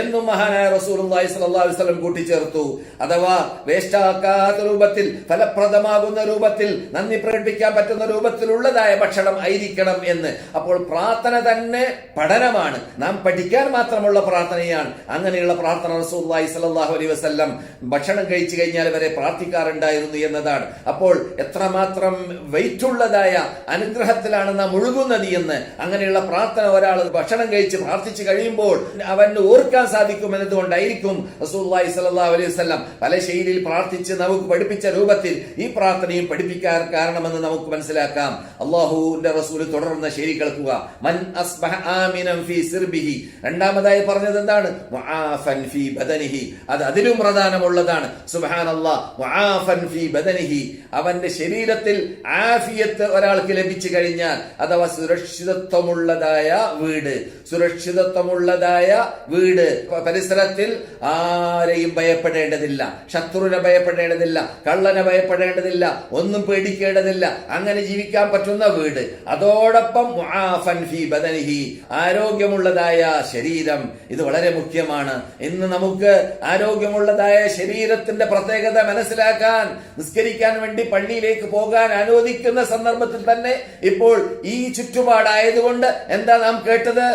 എന്നും മഹാനായ റസൂലുള്ളാഹി സ്വല്ലല്ലാഹു അലൈഹി വസല്ലം കൂട്ടിച്ചേർത്തു. അഥവാ വേസ്റ്റാക്കാത്ത രൂപത്തിൽ, ഫലപ്രദമാകുന്ന രൂപത്തിൽ, നന്ദി പ്രകടിപ്പിക്കാൻ പറ്റുന്ന രൂപത്തിലുള്ളതായ ഭക്ഷണം ആയിരിക്കണം എന്ന്. അപ്പോൾ പ്രാർത്ഥന തന്നെ പഠനമാണ്, നാം പഠിക്കാൻ മാത്രമുള്ള പ്രാർത്ഥനയാണ്. അങ്ങനെയുള്ള പ്രാർത്ഥന റസൂലുള്ളാഹി സ്വല്ലല്ലാഹു അലൈഹി വസല്ലം ഭക്ഷണം കഴിച്ചു കഴിഞ്ഞാൽ വരെ പ്രാർത്ഥിക്കാറുണ്ടായിരുന്നു എന്നതാണ്. അപ്പോൾ എത്രമാത്രം വെയിറ്റുള്ളതായ അനുഗ്രഹത്തിലാണ് നാം മുഴുകുന്നത് എന്ന്. അങ്ങനെയുള്ള പ്രാർത്ഥന ഒരാൾ ഭക്ഷണം കഴിച്ച് പ്രാർത്ഥിച്ചു കഴിയുമ്പോൾ അവന് ഓർക്കാൻ സാധിക്കും എന്നതുകൊണ്ടായിരിക്കും റസൂലുള്ളാഹി സ്വല്ലല്ലാഹു അലൈഹി വസല്ലം പല ശൈലിയിൽ പ്രാർത്ഥിച്ച് നമുക്ക് പഠിപ്പിച്ച രൂപത്തിൽ ഈ പ്രാർത്ഥനയും പഠിപ്പിക്കാൻ കാരണമെന്ന് നമുക്ക് മനസ്സിലാക്കാം. അല്ലാഹുവിന്റെ റസൂൽ തുടർന്ന ശൈലി കേൾക്കുക. മൻ അസ്ബഹ ആമിനൻ ഫീ സിർബിഹി. രണ്ടാമതായി പറഞ്ഞത് എന്താണ്? മുആഫൻ ഫീ ബദനിഹി. അത് അതിലും പ്രധാനമുള്ളതാണ്. സുബ്ഹാനല്ലാഹ്, മുആഫൻ ഫീ ബദനിഹി. അവന്റെ ശരീരത്തിൽ ആഫിയത്ത് ഒരാൾക്ക് ലഭിച്ചു കഴിഞ്ഞാൽ, അഥവാ സുരക്ഷിതത്വമുള്ളതായ വീട്, സുരക്ഷിതത്വമുള്ളതായ വീട്, പരിസരത്തിൽ ആരെയും ഭയപ്പെടേണ്ടതില്ല, ശത്രുവിനെ ഭയപ്പെടേണ്ടതില്ല, കള്ളനെ ഭയപ്പെടേണ്ടതില്ല, ഒന്നും പേടിക്കേണ്ടതില്ല, അങ്ങനെ ജീവിക്കാൻ പറ്റുന്ന വീട്. അതോടൊപ്പം മുആഫൻ ഫീ ബദനിഹി, ആരോഗ്യമുള്ളതായ ശരീരം. ഇത് വളരെ മുഖ്യമാണ്. ഇന്ന് നമുക്ക് ആരോഗ്യമുള്ളതായ ശരീരത്തിന്റെ പ്രത്യേകത മനസ്സിലാക്കാൻ, നിസ്കരിക്കാൻ വേണ്ടി പള്ളിയിലേക്ക് പോകാൻ അനുവദിക്കുന്ന സന്ദർഭത്തിൽ തന്നെ ഇപ്പോൾ ഈ ചുറ്റുപാടായതുകൊണ്ട് എന്താ നാം കേട്ടത്?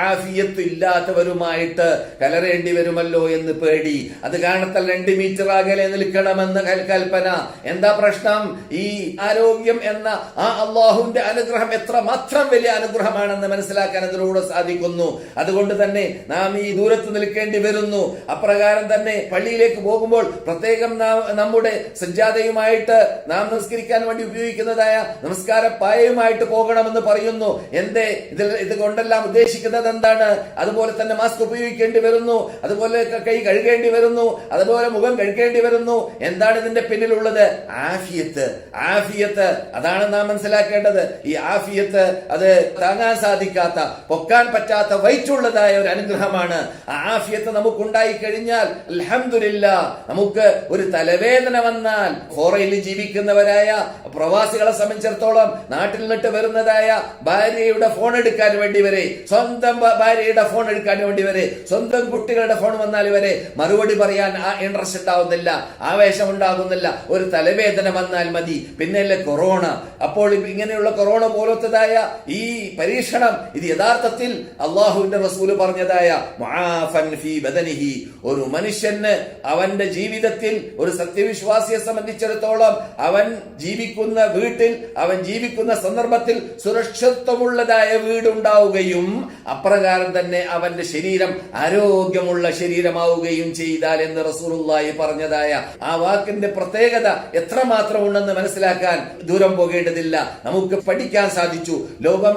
ആഫിയത്ത് ഇല്ലാത്തവരുമായിട്ട് കലരേണ്ടി വരുമല്ലോ എന്ന് പേടി. അത് കാരണത്താൽ 2 മീറ്റർ അകലെ നിൽക്കണമെന്ന് കൽപ്പന. എന്താ പ്രശ്നം? ഈ ആരോഗ്യം എന്ന ആ അള്ളാഹുവിന്റെ അനുഗ്രഹം എത്ര മാത്രം വലിയ അനുഗ്രഹമാണെന്ന് മനസ്സിലാക്കാൻ അതിലൂടെ സാധിക്കുന്നു. അതുകൊണ്ട് തന്നെ നാം ഈ ദൂരത്ത് നിൽക്കേണ്ടി വരുന്നു. അപ്രകാരം തന്നെ പള്ളിയിലേക്ക് പോകുമ്പോൾ പ്രത്യേകം നമ്മുടെ സജ്ജാദയുമായിട്ട് നാം നിസ്കരിക്കാൻ വേണ്ടി ഉപയോഗിക്കുന്നതായ നമസ്കാര പായയുമായിട്ട് പോകണമെന്ന് പറയുന്നു. ഇത് കൊണ്ടെല്ലാം ഉദ്ദേശിക്കുന്നത് എന്താണ്? അതുപോലെ തന്നെ മാസ്ക് ഉപയോഗിക്കേണ്ടി വരുന്നു, അതുപോലെ കൈ കഴുകേണ്ടി വരുന്നു, അതുപോലെ മുഖം കഴുകേണ്ടി വരുന്നു. എന്താണ് ഇതിന്റെ പിന്നിലുള്ളത്? ആഫിയത്ത്. ആഫിയത്ത് അതാണ് നാം മനസ്സിലാക്കേണ്ടത്. ഈ ആഫിയത്ത് അത് താങ്ങാൻ സാധിക്കാത്ത, പൊക്കാൻ പറ്റാത്ത വൈറ്റുള്ളതായ ഒരു അനുഗ്രഹമാണ്. ആ ആഫിയത്ത് നമുക്കുണ്ടായി കഴിഞ്ഞാൽ അൽഹംദുലില്ലാ, നമുക്ക് ഒരു തലവേദന വന്നാൽ, ഫോറയിൽ ജീവിക്കുന്നവരായ പ്രവാസികളെ സംബന്ധിച്ചിടത്തോളം നാട്ടിൽ നിന്നിട്ട് വരുന്നതായ ഭാര്യയുടെ ഫോൺ എടുക്കാൻ വേണ്ടി വരെ, സ്വന്തം ഭാര്യയുടെ ഫോൺ എടുക്കാൻ വേണ്ടി വരെ, സ്വന്തം കുട്ടികളുടെ ഫോൺ വന്നാൽ വരെ മറുപടി പറയാൻ ഇൻട്രസ്റ്റ് ഉണ്ടാവുന്നില്ല, ആവേശം ഉണ്ടാകുന്നില്ല. ഒരു തലവേദന വന്നാൽ മതി. പിന്നെയല്ലേ കൊറോണ. അപ്പോൾ ഇങ്ങനെയുള്ള കൊറോണ പോലത്തതായ ഈ പരീക്ഷണം, ഇത് യഥാർത്ഥത്തിൽ അള്ളാഹുവിന്റെ റസൂല് പറഞ്ഞതായ മുആഫൻ ഫീ ബദനിഹി. ഒരു മനുഷ്യന് അവന്റെ ജീവിതത്തിൽ, ഒരു സത്യവിശ്വാസിയെ സംബന്ധിച്ചിടത്തോളം, അവൻ ജീവിക്കുന്ന വീട്ടിൽ, അവൻ ജീവിക്കുന്ന സന്ദർഭത്തിൽ സുരക്ഷിതത്വമുള്ളതായ വീടുണ്ടാവുകയും അപ്രകാരം തന്നെ അവന്റെ ശരീരം ആരോഗ്യമുള്ള ശരീരമാവുകയും ചെയ്താൽ എന്ന് റസൂലുള്ളാഹി പറഞ്ഞതായ ആ വാക്കിന്റെ പ്രത്യേകത എത്രമാത്രം ഉണ്ടെന്ന് മനസ്സിലാക്കാൻ ദൂരം പോകേണ്ടതില്ല. നമുക്ക് പഠിക്കാൻ സാധിച്ചു. ലോകം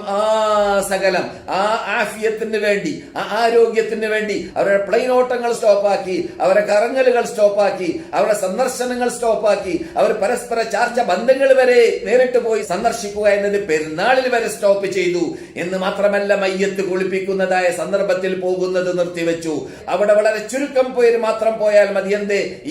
സകലം ആ ആഫിയത്തിന് വേണ്ടി, ആ ആരോഗ്യത്തിന് വേണ്ടി അവരുടെ പ്ലെയിൻ ഓട്ടങ്ങൾ സ്റ്റോപ്പാക്കി, അവരുടെ കറങ്ങലുകൾ സ്റ്റോപ്പാക്കി, അവരുടെ സന്ദർശനങ്ങൾ സ്റ്റോപ്പാക്കി, അവർ പരസ്പര ചാർച്ച ബന്ധങ്ങൾ വരെ നേരിട്ട് പോയി സന്ദർശിക്കുക എന്നത് പെരുന്നാളിൽ വരെ സ്റ്റോപ്പ് ചെയ്തു. എന്ന് മാത്രമല്ല, മയ്യത്ത് കുളിപ്പിക്കുന്നതായ സന്ദർഭത്തിൽ പോകുന്നത് നിർത്തിവെച്ചു. അവിടെ വളരെ ചുരുക്കം പേര് മാത്രം പോയാൽ മതി.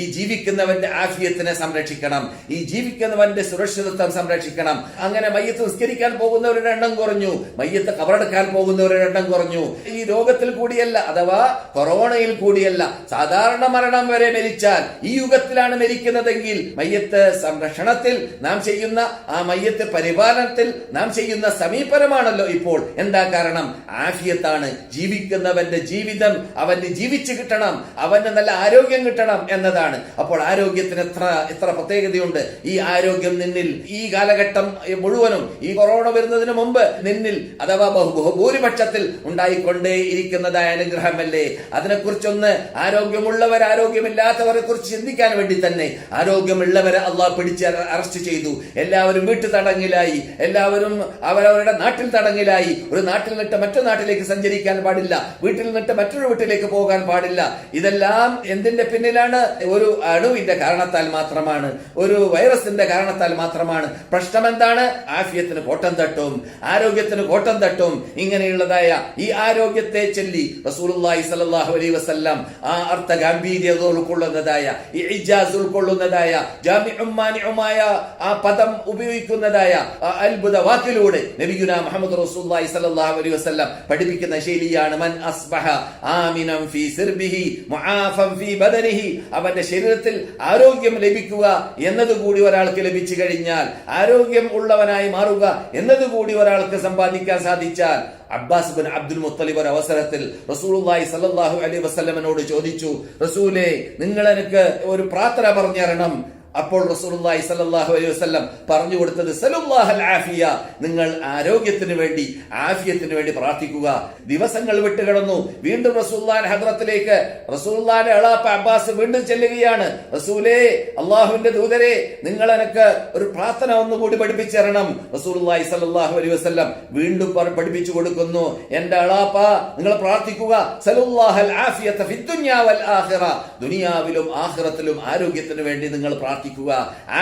ഈ ജീവിക്കുന്നവന്റെ ആഫിയത്തിനെ സംരക്ഷിക്കണം, ഈ ജീവിക്കുന്നവന്റെ സുരക്ഷിതത്വം സംരക്ഷിക്കണം. അങ്ങനെ മയ്യത്ത് നിസ്കരിക്കാൻ പോകുന്നവരുടെ എണ്ണം കുറഞ്ഞു, മയ്യത്ത് കബറടക്കാൻ പോകുന്നവരുടെ എണ്ണം കുറഞ്ഞു. ഈ രോഗത്തിൽ കൂടിയല്ല, അഥവാ കൊറോണയിൽ കൂടിയല്ല, സാധാരണ മരണം വരെ മരിച്ചാൽ, ഈ യുഗത്തിലാണ് മരിക്കുന്നതെങ്കിൽ മയ്യത്ത് സംരക്ഷണത്തിൽ നാം ചെയ്യുന്ന, ആ മയ്യത്ത് പരിപാലനത്തിൽ നാം ചെയ്യുന്ന സമീപനമാണല്ലോ ഇപ്പോൾ. എന്താ കാരണം? ആഫിയത്താണ്. ജീവിക്കുന്നവന്റെ ജീവിതം അവന് ജീവിച്ചു കിട്ടണം, അവന് നല്ല ആരോഗ്യം കിട്ടണം എന്നതാണ്. അപ്പോൾ ആരോഗ്യത്തിന് എത്ര പ്രത്യേകതയുണ്ട്. ഈ ആരോഗ്യം നിന്നിൽ ഈ കാലഘട്ടം മുഴുവനും, ഈ കൊറോണ വരുന്നതിന് മുമ്പ് നിന്നിൽ, അഥവാ ബഹുഭൂരിപക്ഷത്തിൽ ഉണ്ടായിക്കൊണ്ടേ ഇരിക്കുന്നതായ അനുഗ്രഹമല്ലേ. അതിനെക്കുറിച്ചൊന്ന്, ആരോഗ്യമുള്ളവർ ആരോഗ്യമില്ലാത്തവരെ കുറിച്ച് ചിന്തിക്കാൻ വേണ്ടി തന്നെ ആരോഗ്യമുള്ളവരെ അള്ളാഹ് പിടിച്ച് അറസ്റ്റ് ചെയ്തു. എല്ലാവരും വീട്ടു തടങ്ങിലായി, എല്ലാവരും അവരവരുടെ നാട്ടിൽ തടങ്ങിലായി. ഒരു നാട്ടിൽ നിന്നിട്ട് മറ്റൊരു നാട്ടിലേക്ക് സഞ്ചരിക്കാൻ പാടില്ല, വീട്ടിൽ നിന്നിട്ട് മറ്റൊരു വീട്ടിലേക്ക് പോകാൻ പാടില്ല. ഇതെല്ലാം എന്തിന്റെ പിന്നിലാണ്? ഒരു അണുവിന്റെ കാരണത്താൽ മാത്രമാണ്, ഒരു വൈറസിന്റെ കാരണത്താൽ മാത്രമാണ്. പ്രശ്നം എന്താണ്? ആഫിയത്തിന് കോട്ടം തട്ടും, ആരോഗ്യത്തിന് കോട്ടം തട്ടും. ഇങ്ങനെയുള്ളതായ ഈ ആരോഗ്യത്തെ ചൊല്ലി റസൂലുള്ളാഹി സ്വല്ലല്ലാഹു അലൈഹി വസല്ലം ആ അർത്ഥ ഗാംഭീര്യത ഉൾക്കൊള്ളുന്നതായ, ഈ ഇജാസ് ഉൾക്കൊള്ളുന്നതായ, ജാമിഉം മാനിഉമായ ആ പദം ഉപയോഗിക്കുന്നതായ, അത്ഭുത വാക്കിലൂടെ നബിയുനാ മുഹമ്മദ് റസൂലുള്ളാഹി സ്വല്ലല്ലാഹു അലൈഹി വസല്ലം പഠിപ്പിക്കുന്ന ശൈലിയാണ് മൻ അസ്ബഹ ആമിനൻ ഫീ സിർബിഹി മുആഫൻ ഫീ ബദനിഹി. അവന്റെ ശരീരത്തിൽ ആരോഗ്യം ലഭിക്കുക എന്നതുകൂടി ഒരാൾക്ക് ലഭിച്ചു കഴിഞ്ഞാൽ, ആരോഗ്യം ഉള്ളവനായി മാറുക എന്നതുകൂടി ഒരാൾക്ക് സമ്പാദിക്കാൻ സാധിച്ചാൽ, അബ്ബാസ് ബിൻ അബ്ദുൽ മുത്തലിബ് ഒരു അവസരത്തിൽ റസൂലുള്ളാഹി സ്വല്ലല്ലാഹു അലൈഹി വസല്ലമയോട് ചോദിച്ചു, റസൂലേ, നിങ്ങൾ എനിക്ക് ഒരു പ്രാർത്ഥന പറഞ്ഞു തരണം. അപ്പോൾ റസൂലുള്ളാഹി സ്വല്ലല്ലാഹു അലൈഹി വസല്ലം പറഞ്ഞു കൊടുത്തത് സല്ലല്ലാഹുൽ ആഫിയ, നിങ്ങൾ ആരോഗ്യത്തിന് വേണ്ടി, ആഫിയത്തിന് വേണ്ടി പ്രാർത്ഥിക്കുക. ദിവസങ്ങൾ വിട്ടുകിടന്നു. വീണ്ടും റസൂലുള്ളാഹിന്റെ ഹദ്റത്തിലേക്ക് റസൂലുള്ളാഹിന്റെ എളാപ്പ അബ്ബാസ് വീണ്ടും ചെല്ലുകയാണ്. റസൂലേ, അല്ലാഹുവിന്റെ ദൂതരെ, നിങ്ങൾ എനിക്ക് ഒരു പ്രാർത്ഥന ഒന്നുകൂടി പഠിപ്പിച്ചു തരണം. റസൂലുള്ളാഹി സ്വല്ലല്ലാഹു അലൈഹി വസല്ലം വീണ്ടും പഠിപ്പിച്ചു കൊടുക്കുന്നു, എന്റെ എളാപ്പ, നിങ്ങൾ പ്രാർത്ഥിക്കുക, സല്ലല്ലാഹുൽ ആഫിയത ഫിദ്ദുനിയ വൽ ആഖിറ, ദുനിയാവിലും ആഖിറത്തിലും ആരോഗ്യത്തിന് വേണ്ടി നിങ്ങൾ പ്രാർത്ഥിക്കുക,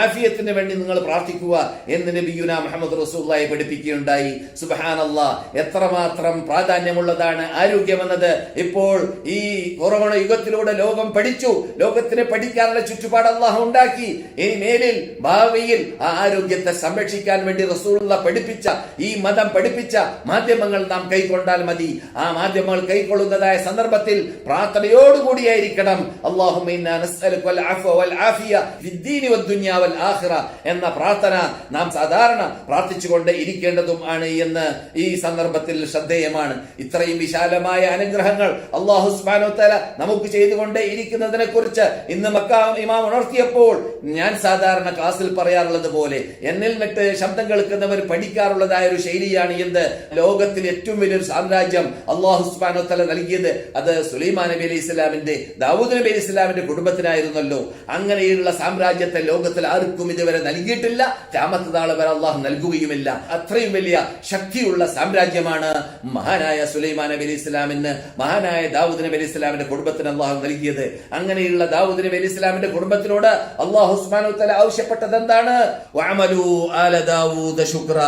ആഫിയത്തിന് വേണ്ടി നിങ്ങൾ പ്രാർത്ഥിക്കുക എന്ന് നബിയുനാ മുഹമ്മദ് റസൂലുള്ളാഹി പഠിപ്പിക്കുകയുണ്ടായി. സുബ്ഹാനല്ലാഹ്, എത്രമാത്രം പ്രാധാന്യമുള്ളതാണ് ആരോഗ്യമെന്നത് ഇപ്പോൾ ഈ കൊറോണ യുഗത്തിലൂടെ ലോകം പഠിച്ചു. ലോകത്തിന് പഠിക്കാനുള്ള ചുറ്റുപാട് അല്ലാഹു ഉണ്ടാക്കി. ഇനി മേലിൽ ഭാവിയിൽ ആ ആരോഗ്യത്തെ സംരക്ഷിക്കാൻ വേണ്ടി റസൂലുള്ളാഹി പഠിപ്പിച്ച, ഈ മതം പഠിപ്പിച്ച മാധ്യമങ്ങൾ നാം കൈക്കൊണ്ടാൽ മതി. ആ മാധ്യമങ്ങൾ കൈക്കൊള്ളുന്നതായ സന്ദർഭത്തിൽ പ്രാർത്ഥനയോടുകൂടിയായിരിക്കണം. അല്ലാഹുമ്മ ഇന്നാ നസ്അലുകൽ അഫ്വ വൽ ആഫിയ ഫിദ്ദീനി വദ്ദുനിയ വൽ ആഖിറ എന്ന പ്രാർത്ഥന നാം സാധാരണ പ്രാർത്ഥിച്ചുകൊണ്ട് ഇരിക്കേണ്ടതും ആണ് എന്ന് ഈ സന്ദർഭത്തിൽ ശ്രദ്ധേയമാണ്. ഇത്രയും വിശാലമായ അനുഗ്രഹങ്ങൾ അല്ലാഹു സുബ്ഹാനഹു വ തആല നമുക്ക് ചെയ്തുകൊണ്ടേ ഇരിക്കുന്നതിനെ കുറിച്ച് ഇന്ന് മക്ക ഇമാം ഉണർത്തിയപ്പോൾ ഞാൻ സാധാരണ ക്ലാസ്സിൽ പറയാറുള്ളത് പോലെ എന്നിൽ നിന്നിട്ട് ശബ്ദം കേൾക്കുന്നവർ പഠിക്കാറുള്ളതായ ഒരു ശൈലിയാണ് എന്ത്, ലോകത്തിൽ ഏറ്റവും വലിയൊരു സാമ്രാജ്യം അല്ലാഹു സുബ്ഹാനഹു വ തആല നൽകിയത് അത് സുലൈമാൻ നബി അലൈഹി ഇസ്ലാമിന്റെ, ദാവൂദ് നബി അലൈഹി ഇസ്ലാമിന്റെ കുടുംബത്തിനായിരുന്നല്ലോ. അങ്ങനെയുള്ള സാമ്രാജ്യത്തെ ലോകത്തിൽ ആർക്കും ഇതുവരെ നൽകിയിട്ടില്ല, ഖിയാമത്ത് നാൾ വരെ അല്ലാഹു നൽകുകയുമില്ല. അത്രയും വലിയ ശക്തിയുള്ള സാമ്രാജ്യമാണ് മഹാനായ സുലൈമാൻ നബി അലൈഹി ഇസ്ലാമിന്, മഹാനായ ദാവൂദ് നബി അലൈഹി ഇസ്ലാമിന്റെ കുടുംബത്തിന് അല്ലാഹു നൽകിയത്. അങ്ങനെയുള്ള ദാവൂദ് നബി അലൈഹി ഇസ്ലാമിന്റെ കുടുംബത്തിനോട് അല്ലാഹു സുബ്ഹാനഹു വ തആല ആവശ്യപ്പെട്ടത് എന്താണ്? വഅമലു ആല ദാവൂദ ശുക്ര,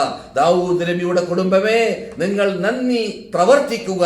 ദാവൂദ് നബിയുടെ കുടുംബമേ, നിങ്ങൾ നന്ദി പ്രവർത്തിക്കുക,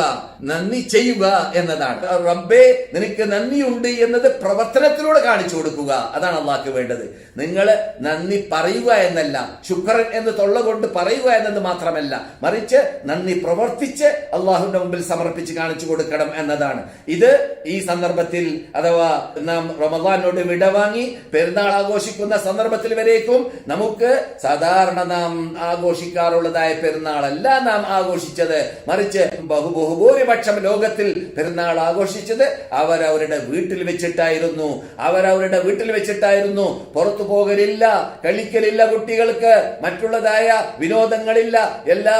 നന്ദി ചെയ്യുക എന്നതാണ്. റബ്ബേ, നിനക്ക് നന്ദിയുണ്ട് എന്നത് പ്രവർത്തനത്തിലൂടെ കാണിച്ചു കൊടുക്കുക. അതാണ് അള്ളാഹ്ക്ക് വേണ്ടത്. നിങ്ങൾ നന്ദി പറയുക എന്നല്ല, ശുക്രൻ എന്ന് തൊള്ള കൊണ്ട് പറയുക എന്നത് മാത്രമല്ല, മറിച്ച് നന്ദി പ്രവർത്തിച്ച് അള്ളാഹുവിന്റെ മുമ്പിൽ സമർപ്പിച്ച് കാണിച്ചു കൊടുക്കണം എന്നതാണ്. ഇത് ഈ സന്ദർഭത്തിൽ അഥവാ നാം റമദാനോട് വിടവാങ്ങി പെരുന്നാൾ ആഘോഷിക്കുന്ന സന്ദർഭത്തിൽ വരേക്കും നമുക്ക് സാധാരണ നാം ആഘോഷിക്കാറുള്ളതായ പെരുന്നാളല്ല നാം ആഘോഷിച്ചത്, മറിച്ച് ബഹുഭൂരിപക്ഷം ലോകത്തിൽ പെരുന്നാൾ ആഘോഷിച്ചത് അവരവരുടെ വീട്ടിൽ വെച്ചിട്ടായിരുന്നു. അവരവരുടെ വീട്ടിൽ വെച്ചിട്ടായിരുന്നു. പുറത്തു പോകലില്ല, കളിക്കലില്ല, കുട്ടികൾക്ക് മറ്റുള്ളതായ വിനോദങ്ങളില്ല. എല്ലാ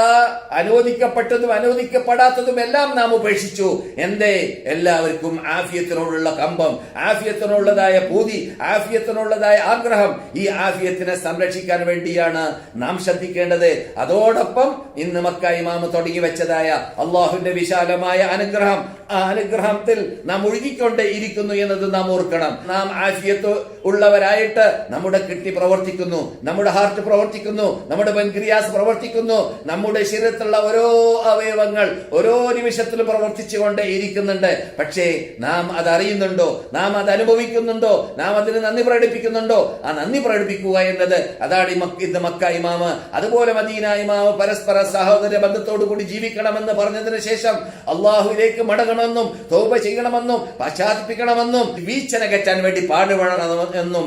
അനുവദിക്കപ്പെട്ടതും അനുവദിക്കപ്പെടാത്തതും എല്ലാം നാം ഉപേക്ഷിച്ചു. എന്തേ? എല്ലാവർക്കും ആഫിയത്തിനോടുള്ള കമ്പം, ആഫിയത്തിനുള്ളതായ പൂതി, ആഫിയത്തിനുള്ളതായ ആഗ്രഹം. ഈ ആഫിയത്തിനെ സംരക്ഷിക്കാൻ വേണ്ടിയാണ് നാം ശ്രദ്ധിക്കേണ്ടത്. അതോടൊപ്പം ഇന്ന് മക്ക ഇമാം തുടങ്ങി വെച്ചതായ അള്ളാഹുവിന്റെ വിശാലമായ അനുഗ്രഹം, ആ അനുഗ്രഹത്തിൽ നാം ഒഴുകിക്കൊണ്ടേ ഇരിക്കുന്നു എന്നത് നാം ഓർക്കണം. നാം ആഫിയത്ത് ഉള്ളവരായിട്ട് നമ്മുടെ കിഡ്നി പ്രവർത്തിക്കുന്നു, നമ്മുടെ ഹാർട്ട് പ്രവർത്തിക്കുന്നു, നമ്മുടെ പൻക്രിയാസ് പ്രവർത്തിക്കുന്നു, നമ്മുടെ ശരീരത്തിലുള്ള ഓരോ അവയവങ്ങൾ ഓരോ നിമിഷത്തിലും പ്രവർത്തിച്ചു കൊണ്ടേ ഇരിക്കുന്നുണ്ട്. പക്ഷേ നാം അത് അറിയുന്നുണ്ടോ? നാം അത് അനുഭവിക്കുന്നുണ്ടോ? നാം അതിന് നന്ദി പ്രകടിപ്പിക്കുന്നുണ്ടോ? ആ നന്ദി പ്രകടിപ്പിക്കുക എന്നത് അതാണ് ഇന്ന് മക്ക ഇമാമ് അതുപോലെ മദീന ഇമാമ് പരസ്പര സഹോദര ബന്ധത്തോടു കൂടി ജീവിക്കണമെന്ന് പറഞ്ഞതിന് ശേഷം അള്ളാഹുവിലേക്ക് മടങ്ങണമെന്നും തൗബ ചെയ്യണമെന്നും പശ്ചാത്തപിക്കണമെന്നും വീഴ്ചനകറ്റാൻ വേണ്ടി പാടുപെടണമെന്നും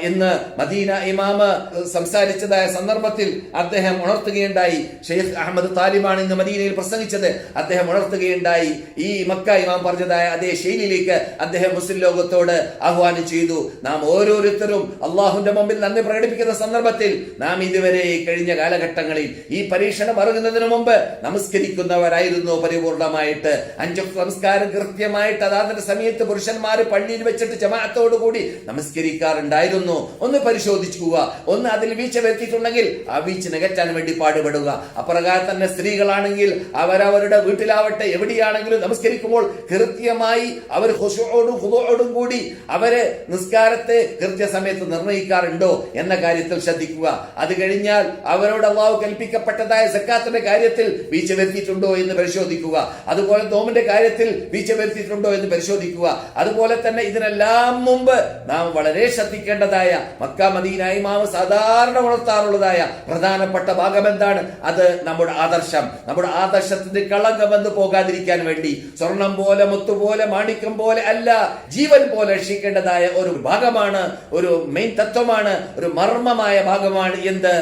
ഇന്ന് മദീന ഇമാമ് സംസാരിച്ചതായ സന്ദർഭത്തിൽ അദ്ദേഹം ഉണർത്തുകയുണ്ടായി. ഷെയ്ഖ് അഹമ്മദ് താലിബാണ് ഇന്ന് മദീനയിൽ പ്രസംഗിച്ചത്. അദ്ദേഹം ഉണർത്തുകയുണ്ടായി. ഈ മക്ക ഇമാം പറഞ്ഞതായ അതേ ശൈലിയിലേക്ക് അദ്ദേഹം മുസ്ലിം ലോകത്തോട് ആഹ്വാനം ചെയ്തു. നാം ഓരോരുത്തരും അള്ളാഹുവിന്റെ മുമ്പിൽ നന്ദി പ്രകടിപ്പിക്കുന്ന സന്ദർഭത്തിൽ നാം ഇതുവരെ കഴിഞ്ഞ കാലഘട്ടങ്ങളിൽ ഈ പരീക്ഷണം അറിയുന്നതിന് മുമ്പ് നമസ്കരിക്കുന്നവരായിരുന്നു പരിപൂർണമായിട്ട്. 5 നമസ്കാരം കൃത്യമായിട്ട് അതാതിന്റെ സമയത്ത് പുരുഷന്മാര് പള്ളിയിൽ വെച്ചിട്ട് ജമാഅത്തോടുകൂടി നമസ്കരിക്കാറുണ്ടായിരുന്നു. ഒന്ന് പരിശോധിക്കുക, ഒന്ന് അതിൽ വീഴ്ച വരുത്തിയിട്ടുണ്ടെങ്കിൽ ആ വീഴ്ച നികറ്റാൻ വേണ്ടി പാടുപെടുക. അപ്രകാരം തന്നെ സ്ത്രീകളാണെങ്കിൽ അവരവരുടെ വീട്ടിലാവട്ടെ എവിടെയാണെങ്കിലും നമസ്കരിക്കുമ്പോൾ കൃത്യമായി അവർ ഖുശൂഉം കൂടി അവര് നിസ്കാരത്തെ കൃത്യസമയത്ത് നിർണയിക്കാറുണ്ടോ എന്ന കാര്യത്തിൽ ശ്രദ്ധിക്കുക. അത് കഴിഞ്ഞാൽ അവരോട് അല്ലാഹു കൽപ്പിക്കപ്പെട്ടതായ സക്കാത്തിന്റെ കാര്യത്തിൽ വീഴ്ച വരുത്തിയിട്ടുണ്ടോ എന്ന് പരിശോധിക്കുക. അതുപോലെ നോമിന്റെ കാര്യത്തിൽ വീഴ്ച വരുത്തിയിട്ടുണ്ടോ എന്ന് പരിശോധിക്കുക. അതുപോലെ തന്നെ ഇതിനെല്ലാം മുമ്പ് നാം വളരെ വളരെ ശ്രദ്ധിക്കേണ്ടതായ മക്ക മദീന ഇമാം സാധാരണ ഉണർത്താറുള്ളതായ പ്രധാനപ്പെട്ട ഭാഗം എന്താണ്? അത് നമ്മുടെ ആദർശം. നമ്മുടെ ആദർശത്തിന്റെ കളങ്കം വന്ന് പോകാതിരിക്കാൻ വേണ്ടി സ്വർണം പോലെ, മുത്തുപോലെ, മാണിക്യം പോലെ അല്ല, ജീവൻ പോലെ രക്ഷിക്കേണ്ടതായ ഒരു ഭാഗമാണ്, ഒരു മെയിൻ തത്വമാണ്, ഒരു മർമ്മമായ ഭാഗമാണ്. എന്ത്?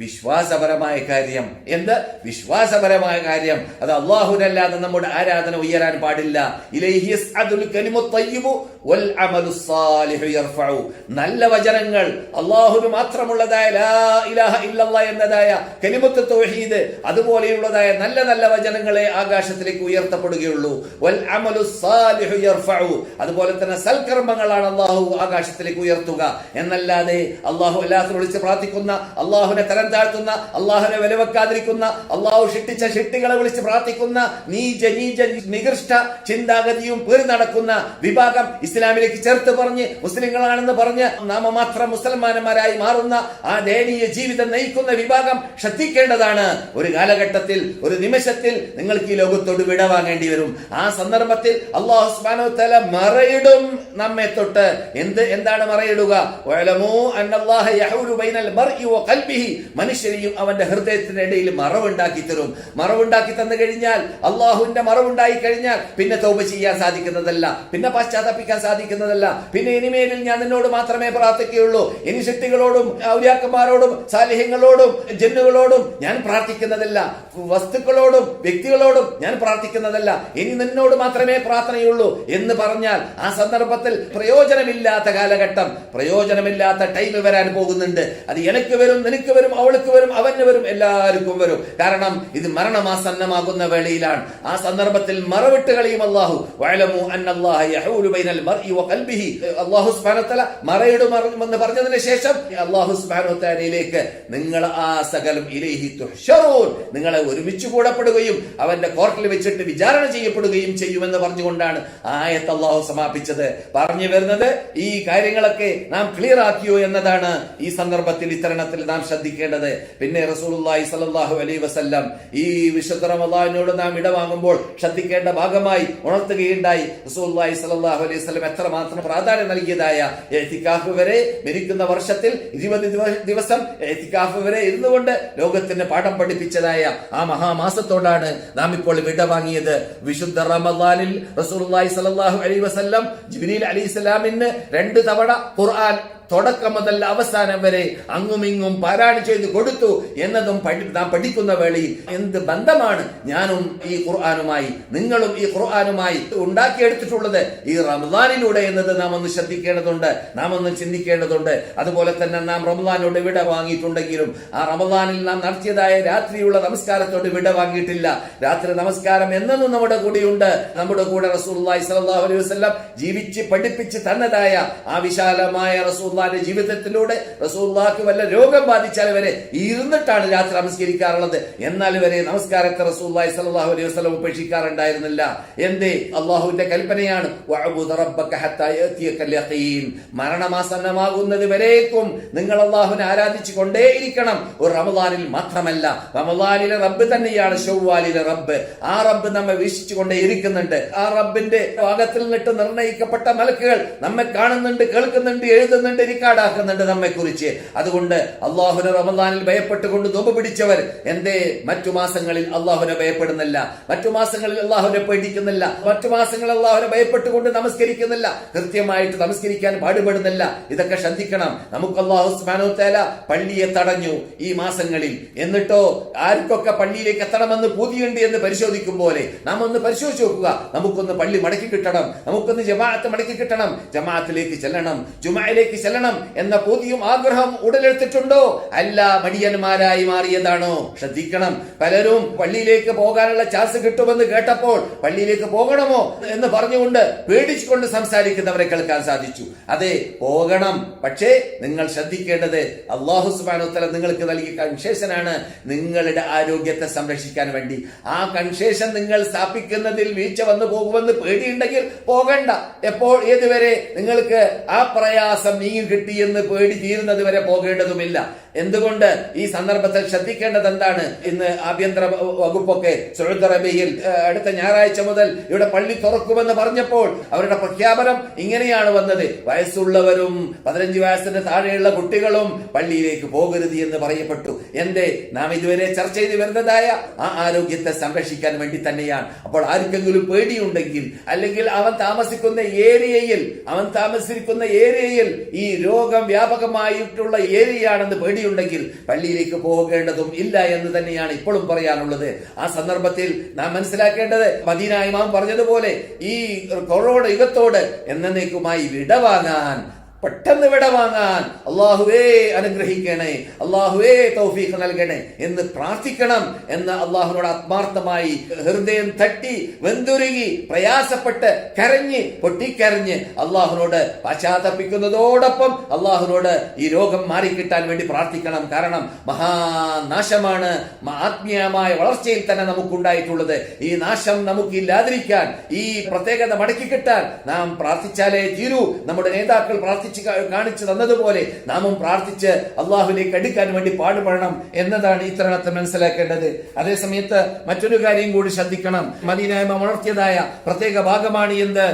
വിശ്വാസപരമായ കാര്യം. എന്ത്? വിശ്വാസപരമായ കാര്യം. അത് അല്ലാഹുവല്ലാതെ നമ്മുടെ ആരാധന ഉയരാൻ പാടില്ല. ഇലൈഹി യസ്അദുൽ കലിമുത് തയ്യിബു വൽ അമലുസ് സാലിഹു യർഫഉ. നല്ല വചനങ്ങൾ, അല്ലാഹുവിന് മാത്രമുള്ളതായ ലാ ഇലാഹ ഇല്ലല്ലാഹ് എന്നതായ കലിമത്ത് തൗഹീദ്, അതുപോലെയുള്ളതായ നല്ല നല്ല വചനങ്ങളെ ആകാശത്തിലേക്ക് ഉയർത്തപ്പെടുകയുള്ളൂ. വൽ അമലുസ് സാലിഹു യർഫഉ. അതുപോലെ തന്നെ സൽക്കർമ്മങ്ങളാണ് അല്ലാഹു ആകാശത്തിലേക്ക് ഉയർത്തുക. എന്നല്ലാതെ അല്ലാഹു അല്ലാഹുവിനെ വിളിച്ച് പ്രാർത്ഥിക്കുന്ന, അല്ലാഹുവിനെ താഴ്ത്തുന്ന, അള്ളാഹുനെ വിലവെക്കാതിരിക്കുന്ന, അള്ളാഹു ശിക്ഷിച്ച ശിക്ഷികളെ വിളിച്ച് പ്രാർത്ഥിക്കുന്ന നീച നികൃഷ്ട ചിന്താഗതിയും പേറി നടക്കുന്ന വിഭാഗം ഇസ്ലാമിലേക്ക് ചേർത്ത് പറഞ്ഞ് മുസ്ലിങ്ങളാണെന്ന് പറഞ്ഞ് നാമമാത്രം മുസൽമാന്മാരായി മാറുന്ന ആ ദയനീയ ജീവിതം നയിക്കുന്ന വിഭാഗം ശ്രദ്ധിക്കേണ്ടതാണ്. ഒരു കാലഘട്ടത്തിൽ, ഒരു നിമിഷത്തിൽ നിങ്ങൾക്ക് ഈ ലോകത്തോട് വിടവാങ്ങേണ്ടി വരും. ആ സന്ദർഭത്തിൽ അല്ലാഹു സുബ്ഹാനഹു വ തആല മറയിടും നമ്മെ തൊട്ട്. എന്താണ് മറയിടുക? വഅലമൂ അന്നല്ലാഹ യഹൂലു ബൈനൽ മർഇ വ ഖൽബിഹി. മനുഷ്യരെയും അവന്റെ ഹൃദയത്തിന്റെ ഇടയിൽ മറവുണ്ടാക്കി തരും. മറവുണ്ടാക്കി തന്നു കഴിഞ്ഞാൽ, അള്ളാഹുവിന്റെ മറവുണ്ടായി കഴിഞ്ഞാൽ പിന്നെ തൗബ ചെയ്യാൻ സാധിക്കുന്നതല്ല, പിന്നെ പശ്ചാത്തപിക്കാൻ സാധിക്കുന്നതല്ല. പിന്നെ ഇനിമേലിൽ ഞാൻ നിന്നോട് മാത്രമേ പ്രാർത്ഥിക്കുകയുള്ളൂ, ഇനി ശക്തികളോടും ഔലിയാക്കന്മാരോടും സാലിഹ്യങ്ങളോടും ജന്നുകളോടും ഞാൻ പ്രാർത്ഥിക്കുന്നതല്ല, വസ്തുക്കളോടും വ്യക്തികളോടും ഞാൻ പ്രാർത്ഥിക്കുന്നതല്ല, ഇനി നിന്നോട് മാത്രമേ പ്രാർത്ഥനയുള്ളൂ എന്ന് പറഞ്ഞാൽ ആ സന്ദർഭത്തിൽ പ്രയോജനമില്ലാത്ത കാലഘട്ടം, പ്രയോജനമില്ലാത്ത ടൈം വരാൻ പോകുന്നുണ്ട്. അത് എനിക്ക് വരും, നിനക്ക് വരും, അവൾക്ക് വരും, അവന് വരും, എല്ലാവർക്കും വരും. കാരണം ഇത് മരണമാസന്നമാകുന്ന വേളയിലാണ്. ആ സന്ദർഭത്തിൽ മറവിട്ട് കളിയും അല്ലാഹു. വഅലമു അന്നല്ലാഹ യഹൂലു ബൈനൽ മർഇ വ ഖൽബിഹി. അല്ലാഹു സുബ്ഹാനഹു വ തആല മറയിടുമെന്ന് പറഞ്ഞതിന് ശേഷം അല്ലാഹു സുബ്ഹാനഹു വ തആലയിലേക്ക് നിങ്ങൾ ആ സകലം ഇലൈഹി തുഹ്ശറൂൻ, നിങ്ങളെ ഒരുമിച്ച് കൂടപ്പെടുകയും അവന്റെ കോർട്ടിൽ വെച്ചിട്ട് വിചാരണ ചെയ്യപ്പെടുകയും ചെയ്യുമെന്ന് പറഞ്ഞുകൊണ്ടാണ് ആയത്ത് അല്ലാഹു സമാപിച്ചത്. പറഞ്ഞു വരുന്നത് ഈ കാര്യങ്ങളൊക്കെ നാം ക്ലിയർ ആക്കിയോ എന്നതാണ് ഈ സന്ദർഭത്തിൽ ഇത്തരണത്തിൽ നാം ശ്രദ്ധിക്കേണ്ടത്. പിന്നെ റസൂലുള്ളാഹി സ്വല്ലല്ലാഹു അലൈഹി വസല്ലം ഈ വിശുദ്ധ റമളാനിനോട് നാം ഇടവാങ്ങുമ്പോൾ ശ്രദ്ധിക്കേണ്ട ഭാഗമായി ഉണർത്തുകയുണ്ടായി. റസൂലുള്ളാഹി സ്വല്ലല്ലാഹു അലൈഹി വസല്ലം എത്രമാത്രം പ്രാധാന്യം നൽകിയതായ ഇഅ്തികാഫ് വരെ, മരിക്കുന്ന വർഷത്തിൽ 20 ദിവസം ഇഅ്തികാഫ് വരെ ഇരുന്നുകൊണ്ട് ലോകത്തിന് പാഠം പഠിപ്പിച്ചതായ ആ മഹാമാസത്തോടാണ് നാം ഇപ്പോൾ വിടവാങ്ങിയത്. വിശുദ്ധ റമളാനിൽ റസൂലുള്ളാഹി സ്വല്ലല്ലാഹു അലൈഹി വസല്ലം ജിബ്രീൽ അലൈഹിസ്സലാമിന് 2 തവണ ഖുർആൻ തുടക്കം മുതൽ അവസാനം വരെ അങ്ങുമിങ്ങും പാരായണം ചെയ്ത് കൊടുത്തു എന്നതും നാം പഠിക്കുന്ന വേളയിൽ എന്ത് ബന്ധമാണ് ഞാനും ഈ ഖുർആനുമായി, നിങ്ങളും ഈ ഖുർആനുമായി ഉണ്ടാക്കിയെടുത്തിട്ടുള്ളത് ഈ റമളാനിലൂടെ എന്നത് നാം ഒന്ന് ശ്രദ്ധിക്കേണ്ടതുണ്ട്, നാം ഒന്ന് ചിന്തിക്കേണ്ടതുണ്ട്. അതുപോലെ തന്നെ നാം റമളാനോട് വിട വാങ്ങിയിട്ടുണ്ടെങ്കിലും ആ റമളാനിൽ നാം നടത്തിയതായ രാത്രിയുള്ള നമസ്കാരത്തോട് വിട വാങ്ങിയിട്ടില്ല. രാത്രി നമസ്കാരം എന്നും നമ്മുടെ കൂടെയുണ്ട്. നമ്മുടെ കൂടെ റസൂലുള്ളാഹി സ്വല്ലല്ലാഹു അലൈഹി വസല്ലം ജീവിച്ച് പഠിപ്പിച്ച് തന്നതായ ആ വിശാലമായ റസൂലുള്ളാഹിന്റെ ജീവിതത്തിലൂടെ റസൂലുള്ളാഹിക്ക് വല്ല രോഗം ബാധിച്ചാൽ വരെ ഇരുന്നിട്ടാണ് രാത്രി നമസ്കരിക്കാറുള്ളത്. എന്നാൽ വരെ നമസ്കാരത്തെ റസൂലുള്ളാഹി സ്വല്ലല്ലാഹു അലൈഹി വസല്ലം ഉപേക്ഷിക്കാറുണ്ടായിരുന്നില്ല. എന്തേ? അല്ലാഹുവിന്റെ കൽപ്പനയാണ്, വഅബ്ദു റബ്ബക ഹത്താ യഅതിയകൽ യഖീൻ. മരണമാസന്നമാകുന്നത് വരേക്കും നിങ്ങൾ അല്ലാഹുവിനെ ആരാധിച്ചു കൊണ്ടേയിരിക്കണം. ഒരു റമളാനിൽ മാത്രമല്ല, റമളാനിലെ റബ്ബ് തന്നെയാണ് ശവ്വാലിലെ റബ്ബ്. ആ റബ്ബ് നമ്മെ വീക്ഷിച്ചു കൊണ്ടേയിരിക്കുന്നുണ്ട്. ആ റബ്ബിന്റെ ഭാഗത്തിൽ നിന്നിട്ട് നിർണയിക്കപ്പെട്ട മലക്കുകൾ നമ്മെ കാണുന്നുണ്ട്, കേൾക്കുന്നുണ്ട്, എഴുതുന്നുണ്ട്, റിക്കാർഡാക്കുന്നുണ്ട് നമ്മെ കുറിച്ച്. അതുകൊണ്ട് അള്ളാഹുനെ റമളാനിൽ ഭയപ്പെട്ടുകൊണ്ട് നോമ്പ് പിടിച്ചവർ എന്തേ മറ്റു മാസങ്ങളിൽ അള്ളാഹുനെ ഭയപ്പെടുന്നില്ല, മറ്റു മാസങ്ങളിൽ അള്ളാഹുനെ പേടിക്കുന്നില്ല, മറ്റു മാസങ്ങളിൽ അള്ളാഹുനെ ഭയപ്പെട്ടുകൊണ്ട് നമസ്കരിക്കുന്നില്ല, കൃത്യമായിട്ട് നമസ്കരിക്കാൻ പാടുപെടുന്നില്ല? ഇതൊക്കെ ശ്രദ്ധിക്കണം. നമുക്ക് അല്ലാഹു സുബ്ഹാനഹു വ തആല പള്ളിയെ തടഞ്ഞു ഈ മാസങ്ങളിൽ. എന്നിട്ടോ ആർക്കൊക്കെ പള്ളിയിലേക്ക് എത്തണമെന്ന് പൂതിയുണ്ട് എന്ന് പരിശോധിക്കും പോലെ നാം ഒന്ന് പരിശോധിച്ച് നോക്കുക. നമുക്കൊന്ന് പള്ളി മടക്കി കിട്ടണം, നമുക്കൊന്ന് ജമാഅത്ത് മടക്കി കിട്ടണം, ജമാഅത്തിലേക്ക് ചെല്ലണം, ജുമഅയിലേക്ക് ചെല്ലണം എന്ന പൂതിയും ആഗ്രഹം ഉടലെടുത്തിട്ടുണ്ടോ? അല്ല, മടിയന്മാരായി മാറിയതാണോ? ശ്രദ്ധിക്കണം. പലരും പള്ളിയിലേക്ക് പോകാനുള്ള ചാൻസ് കിട്ടുമെന്ന് കേട്ടപ്പോൾ പള്ളിയിലേക്ക് പോകണമോ എന്ന് പറഞ്ഞുകൊണ്ട് പേടിച്ചുകൊണ്ട് സംസാരിക്കുന്നവരെ കേൾക്കാൻ സാധിച്ചു. അതെ, പോകണം. പക്ഷേ നിങ്ങൾ ശ്രദ്ധിക്കേണ്ടത് അല്ലാഹു സുബ്ഹാനഹു വ തആല നിങ്ങൾക്ക് നൽകിയ കൺസേഷനാണ് നിങ്ങളുടെ ആരോഗ്യത്തെ സംരക്ഷിക്കാൻ വേണ്ടി. ആ കൺസേഷൻ നിങ്ങൾ സ്ഥാപിക്കുന്നതിൽ വീഴ്ച വന്നു പോകുമെന്ന് പേടിയുണ്ടെങ്കിൽ പോകണ്ട. എപ്പോൾ, ഏതുവരെ? നിങ്ങൾക്ക് ആ പ്രയാസം നീങ്ങി കിട്ടിയെന്ന് പേടി തീരുന്നത് വരെ പോകേണ്ടതുമില്ല. എന്തുകൊണ്ട് ഈ സന്ദർഭത്തിൽ ശ്രദ്ധിക്കേണ്ടത് എന്താണ്? ഇന്ന് ആഭ്യന്തര വകുപ്പൊക്കെ സൗദി അറേബ്യയിൽ അടുത്ത ഞായറാഴ്ച മുതൽ ഇവിടെ പള്ളി തുറക്കുമെന്ന് പറഞ്ഞപ്പോൾ അവരുടെ പ്രഖ്യാപനം ഇങ്ങനെയാണ് വന്നത്: വയസ്സുള്ളവരും 15 വയസ്സിന് താഴെയുള്ള കുട്ടികളും പള്ളിയിലേക്ക് പോകരുത് എന്ന് പറയപ്പെട്ടു. നാം ഇതുവരെ ചർച്ച ചെയ്ത് വരുന്നതായ ആ ആരോഗ്യത്തെ സംരക്ഷിക്കാൻ വേണ്ടി തന്നെയാണ്. അപ്പോൾ ആർക്കെങ്കിലും പേടിയുണ്ടെങ്കിൽ, അല്ലെങ്കിൽ അവൻ താമസിക്കുന്ന ഏരിയയിൽ ഈ രോഗം വ്യാപകമായിട്ടുള്ള ഏരിയയാണെന്ന് പേടിയുണ്ടെങ്കിൽ പള്ളിയിലേക്ക് പോകേണ്ടതും ഇല്ല എന്ന് തന്നെയാണ് ഇപ്പോഴും പറയാനുള്ളത്. ആ സന്ദർഭത്തിൽ നാം മനസ്സിലാക്കേണ്ടത് മദീന ഇമാം പറഞ്ഞതുപോലെ ഈ കൊറോണ യുഗത്തോട് എന്നേക്കുമായി വിടവാങ്ങാൻ, പെട്ടെന്ന് വിടവാങ്ങാൻ അള്ളാഹുവേ അനുഗ്രഹിക്കണേ, അള്ളാഹുവേ തൗഫീഖ് നൽകണേ എന്ന് പ്രാർത്ഥിക്കണം എന്ന് അള്ളാഹുവിനോട് ആത്മാർത്ഥമായി ഹൃദയം തട്ടി വെന്തുരുകി പ്രയാസപ്പെട്ട് പൊട്ടിക്കരഞ്ഞ് അള്ളാഹുവിനോട് പശ്ചാത്തപിക്കുന്നതോടൊപ്പം അള്ളാഹുവിനോട് ഈ രോഗം മാറിക്കിട്ടാൻ വേണ്ടി പ്രാർത്ഥിക്കണം. കാരണം മഹാനാശമാണ് ആത്മീയമായ വളർച്ചയിൽ തന്നെ നമുക്കുണ്ടായിട്ടുള്ളത്. ഈ നാശം നമുക്ക് ഇല്ലാതിരിക്കാൻ, ഈ പ്രത്യേകത മടക്കി കിട്ടാൻ നാം പ്രാർത്ഥിച്ചാലേ തീരൂ. നമ്മുടെ നേതാക്കൾ കാണിച്ചു തന്നതുപോലെ നാമും പ്രാർത്ഥിച്ച് അള്ളാഹുവിലേക്ക് അടുക്കാൻ വേണ്ടി പാടുപെടണം എന്നതാണ് ഈ തരണത്തെ മനസ്സിലാക്കേണ്ടത്. അതേസമയത്ത് മറ്റൊരു കാര്യം കൂടി ശ്രദ്ധിക്കണം. മദീന ഇമാം ഉണർത്തിയതായ പ്രത്യേക ഭാഗമാണ് എന്ത്?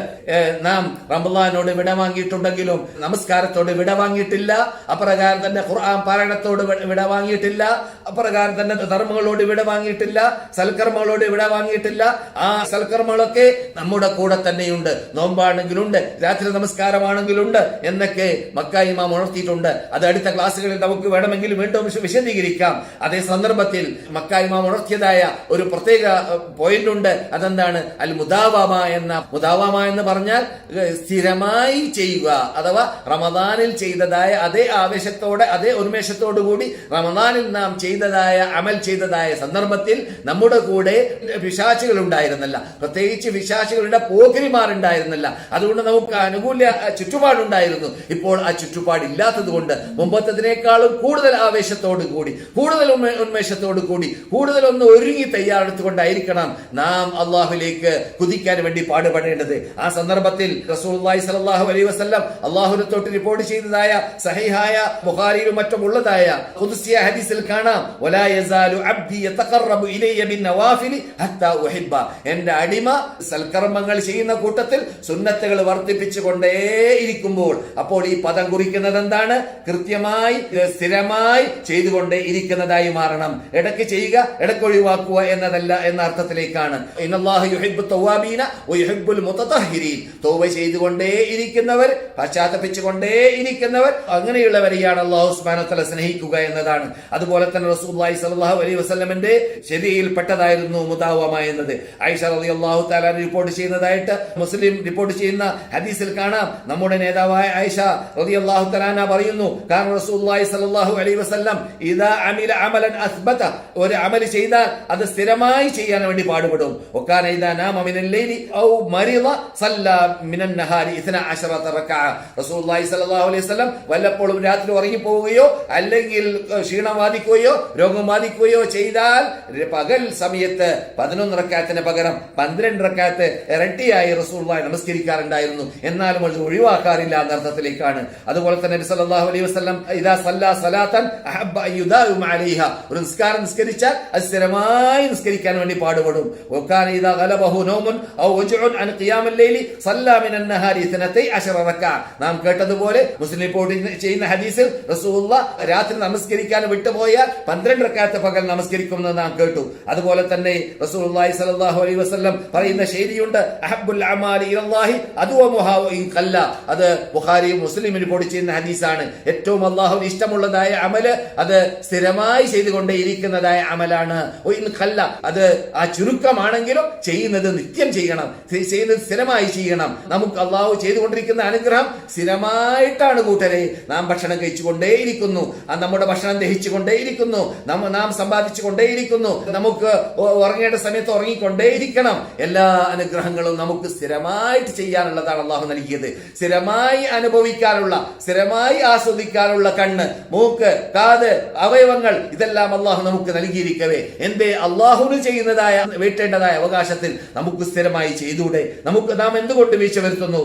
നാം റമളാനോട് വിടവാങ്ങിയിട്ടുണ്ടെങ്കിലും നമസ്കാരത്തോട് വിടവാങ്ങിയിട്ടില്ല, അപ്രകാരം തന്നെ ഖുർആൻ പാരായണത്തോട് വിടവാങ്ങിയിട്ടില്ല, അപ്രകാരം തന്നെ ധർമ്മങ്ങളോട് വിടവാങ്ങിയിട്ടില്ല, സൽക്കർമ്മങ്ങളോട് വിടവാങ്ങിയിട്ടില്ല. ആ സൽക്കർമ്മങ്ങളൊക്കെ നമ്മുടെ കൂടെ തന്നെയുണ്ട്. നോമ്പാണെങ്കിലുണ്ട്, രാത്രി നമസ്കാരമാണെങ്കിലുണ്ട് എന്നൊക്കെ മക്ക ഇമാം ഉണർത്തിയിട്ടുണ്ട്. അത് അടുത്ത ക്ലാസ്സുകളിൽ നമുക്ക് വേണമെങ്കിൽ വീണ്ടും വിശദീകരിക്കാം. അതേ സന്ദർഭത്തിൽ മക്ക ഇമാം ഉണർത്തിയതായ ഒരു പ്രത്യേക പോയിന്റ് ഉണ്ട്. അതെന്താണ്? അൽ മുദാവമ എന്ന് പറഞ്ഞാൽ സ്ഥിരമായി ചെയ്യുക, അഥവാ റമദാനിൽ ചെയ്തതായ അതേ ആവേശത്തോടെ, അതേ ഉന്മേഷത്തോടു കൂടി റമദാനിൽ നാം അമൽ ചെയ്തതായ സന്ദർഭത്തിൽ നമ്മുടെ കൂടെ പിശാചുകൾ ഉണ്ടായിരുന്നില്ല, പ്രത്യേകിച്ച് പിശാചുകളുടെ പോകിരിമാരുണ്ടായിരുന്നില്ല. അതുകൊണ്ട് നമുക്ക് അനുകൂല ചുറ്റുപാടുണ്ടായിരുന്നു. ഇപ്പോൾ ആ ചുറ്റുപാടില്ലാത്തത് കൊണ്ട് മുമ്പത്തതിനേക്കാളും കൂടുതൽ ആവേശത്തോടു കൂടി, കൂടുതൽ ഉന്മേഷത്തോടു കൂടി, കൂടുതൽ ഒന്ന് ഒരുങ്ങി തയ്യാറെടുത്തുകൊണ്ടായിരിക്കണം നാം അള്ളാഹുലേക്ക് കുതിക്കാൻ വേണ്ടി പാടുപെടേണ്ടത്. ആ സന്ദർഭത്തിൽ റസൂലുള്ളാഹി സ്വല്ലല്ലാഹു അലൈഹി വസല്ലം അള്ളാഹുവിനെ തൊട്ട് റിപ്പോർട്ട് ചെയ്തതായ സഹീഹായ ബുഖാരിയിലും മറ്റും ഉള്ളതായ ഖുദ്സിയ ഹദീസിൽ കാണാം: വലാ യസാലു അബ്ദി യതഖറബു ഇലയ്യ ബിന്നവാഫിലി ഹത്താ ഉഹിബ്ബ. എന്റെ അടിമ സൽക്കർമ്മങ്ങൾ ചെയ്യുന്ന കൂട്ടത്തിൽ സുന്നത്തുകൾ വർദ്ധിപ്പിച്ചുകൊണ്ടേയിരിക്കുമ്പോൾ, അപ്പോൾ ഈ പദം കുറിക്കുന്നത് എന്താണ്? കൃത്യമായി സ്ഥിരമായി ചെയ്തുകൊണ്ടേ ഇരിക്കുന്നതായി മാറണം. ഇടയ്ക്ക് ചെയ്യുക, ഇടയ്ക്ക് ഒഴിവാക്കുക എന്നതല്ല എന്ന അർത്ഥത്തിലേക്കാണ്. ഇന്നല്ലാഹു യുഹിബ്ബു തവ്വാബീന വയുഹിബ്ബുൽ മുതതഹിരീൻ. തൗബ ചെയ്തുകൊണ്ടേ ഇരിക്കുന്നവർ, പശ്ചാത്തപിച്ചുകൊണ്ടേ ഇരിക്കുന്നവർ, അങ്ങനെയുള്ളവരെയാണ് അല്ലാഹു സുബ്ഹാനഹു വ തആല സ്നേഹിക്കുക എന്നതാണ്. അതുപോലെ തന്നെ റസൂലുള്ളാഹി സ്വല്ലല്ലാഹു അലൈഹി വസല്ലമയുടെ ശരീഅയിൽപ്പെട്ടതായിരുന്നു മുദാവമ എന്നത്. ആയിഷ റളിയല്ലാഹു തആല റിപ്പോർട്ട് ചെയ്യുന്നതായിട്ട് മുസ്ലിം റിപ്പോർട്ട് ചെയ്യുന്ന ഹദീസിൽ കാണാം. നമ്മുടെ നേതാവായ ആയിഷ റളിയല്ലാഹു തആല പറയുന്നു: കാന റസൂലുള്ളാഹി സ്വല്ലല്ലാഹു അലൈഹി വസല്ലം ഇദാ അമില അമലൻ അസ്ബത, ഒരു അമൽ ചെയ്താൽ അത് സ്ഥിരമായി ചെയ്യാൻ വേണ്ടി പാടുപെടും. വകാന ഇദാ നാമ മിനൽ ലൈലി ഔ മരിദ സല്ല മിനൻ നഹാരി 12 റക്അ. റസൂലുള്ളാഹി സ്വല്ലല്ലാഹു അലൈഹി വസല്ലം വല്ലപ്പോഴും രാത്രി ഉറങ്ങി പോവുകയോ അല്ലെങ്കിൽ ക്ഷീണം ബാധിക്കുകയോ രോഗം ബാധിക്കുകയോ ചെയ്താൽ പകൽ സമയത്ത് 11 റക്അത്തിന് പകരം 12 റക്അത്ത് ഇരട്ടിയായി റസൂലുള്ളാഹി നമസ്കരിക്കാറുണ്ടായിരുന്നു. എന്നാലും അത് ഒഴിവാക്കാറില്ല എന്ന അർത്ഥത്തിലേക്കാണ്. അതുപോലെ തന്നെ നബി സല്ലല്ലാഹു അലൈഹി വസല്ലം ഇദാ സല്ല സലാത്തൻ അഹബ്ബ യുദാഉമ അലൈഹ, ഒരു നിസ്കാരം നിസ്കരിച്ചാൽ അത് സ്ഥിരമായി നിസ്കരിക്കാൻ വേണ്ടി പാടുപെടും. വകാന ഇദാ ഗലബഹു നൗമുൻ ഔ വജ്ഉൻ അൻ ഖിയാമിൽ ലൈലി സല്ല മിനൻ നഹാരി 12 റക്അ. നാം കേട്ടതുപോലെ മുസ്ലിം റിപ്പോർട്ട് ചെയ്യുന്ന ഹദീസിൽ റസൂലുള്ളാഹി രാത്രി നമസ്കരിക്കാൻ വിട്ടുപോയാൽ 12 റക്അത്ത് പകൽ നമസ്കരിക്കുമെന്ന് നാം കേട്ടു. അതുപോലെ തന്നെ റസൂലുള്ളാഹി സ്വല്ലല്ലാഹു അലൈഹി വസല്ലം പറയുന്ന ശൈലിയുണ്ട്: അഹബ്ബുൽ അമാലി ഇലല്ലാഹി അദ്വമുഹാ ഇൻ ഖല്ല. അത് ബുഖാരിയും മുസ്ലിം റിപ്പോർട്ട് ചെയ്യുന്ന ഹദീസാണ്. ഏറ്റവും അല്ലാഹുവിന് ഇഷ്ടമുള്ളതായ അമല് അത് സ്ഥിരമായി ചെയ്തുകൊണ്ടേ ഇരിക്കുന്നതായ അമലാണ്. അത് ആ ചുരുക്കമാണെങ്കിലും ചെയ്യുന്നത് നിത്യം ചെയ്യണം, ചെയ്യുന്നത് സ്ഥിരമായി ചെയ്യണം. നമുക്ക് അല്ലാഹു ചെയ്തുകൊണ്ടിരിക്കുന്ന അനുഗ്രഹം സ്ഥിരമായിട്ടാണ് കൂട്ടരെ. നാം ഭക്ഷണം കഴിച്ചുകൊണ്ടേയിരിക്കുന്നു, നമ്മുടെ ഭക്ഷണം ദഹിച്ചുകൊണ്ടേയിരിക്കുന്നു, നാം സമ്പാദിച്ചു കൊണ്ടേയിരിക്കുന്നു, നമുക്ക് ഉറങ്ങേണ്ട സമയത്ത് ഉറങ്ങിക്കൊണ്ടേയിരിക്കണം. എല്ലാ അനുഗ്രഹങ്ങളും നമുക്ക് സ്ഥിരമായിട്ട് ചെയ്യാനുള്ളതാണ് അള്ളാഹു നൽകിയത്. സ്ഥിരമായി അനുഭവിക്കാനുള്ള, സ്ഥിരമായി ആസ്വദിക്കാനുള്ള കണ്ണ്, മൂക്ക്, കാത്, അവയവങ്ങൾ ഇതെല്ലാം അള്ളാഹു നമുക്ക് നൽകിയിരിക്കവേ എന്തേ അള്ളാഹുവിന് ചെയ്യുന്നതായ വീട്ടേണ്ടതായ അവകാശത്തിൽ നമുക്ക് സ്ഥിരമായി ചെയ്തൂടെ? നാം എന്തുകൊണ്ട് വീഴ്ച വരുത്തുന്നു?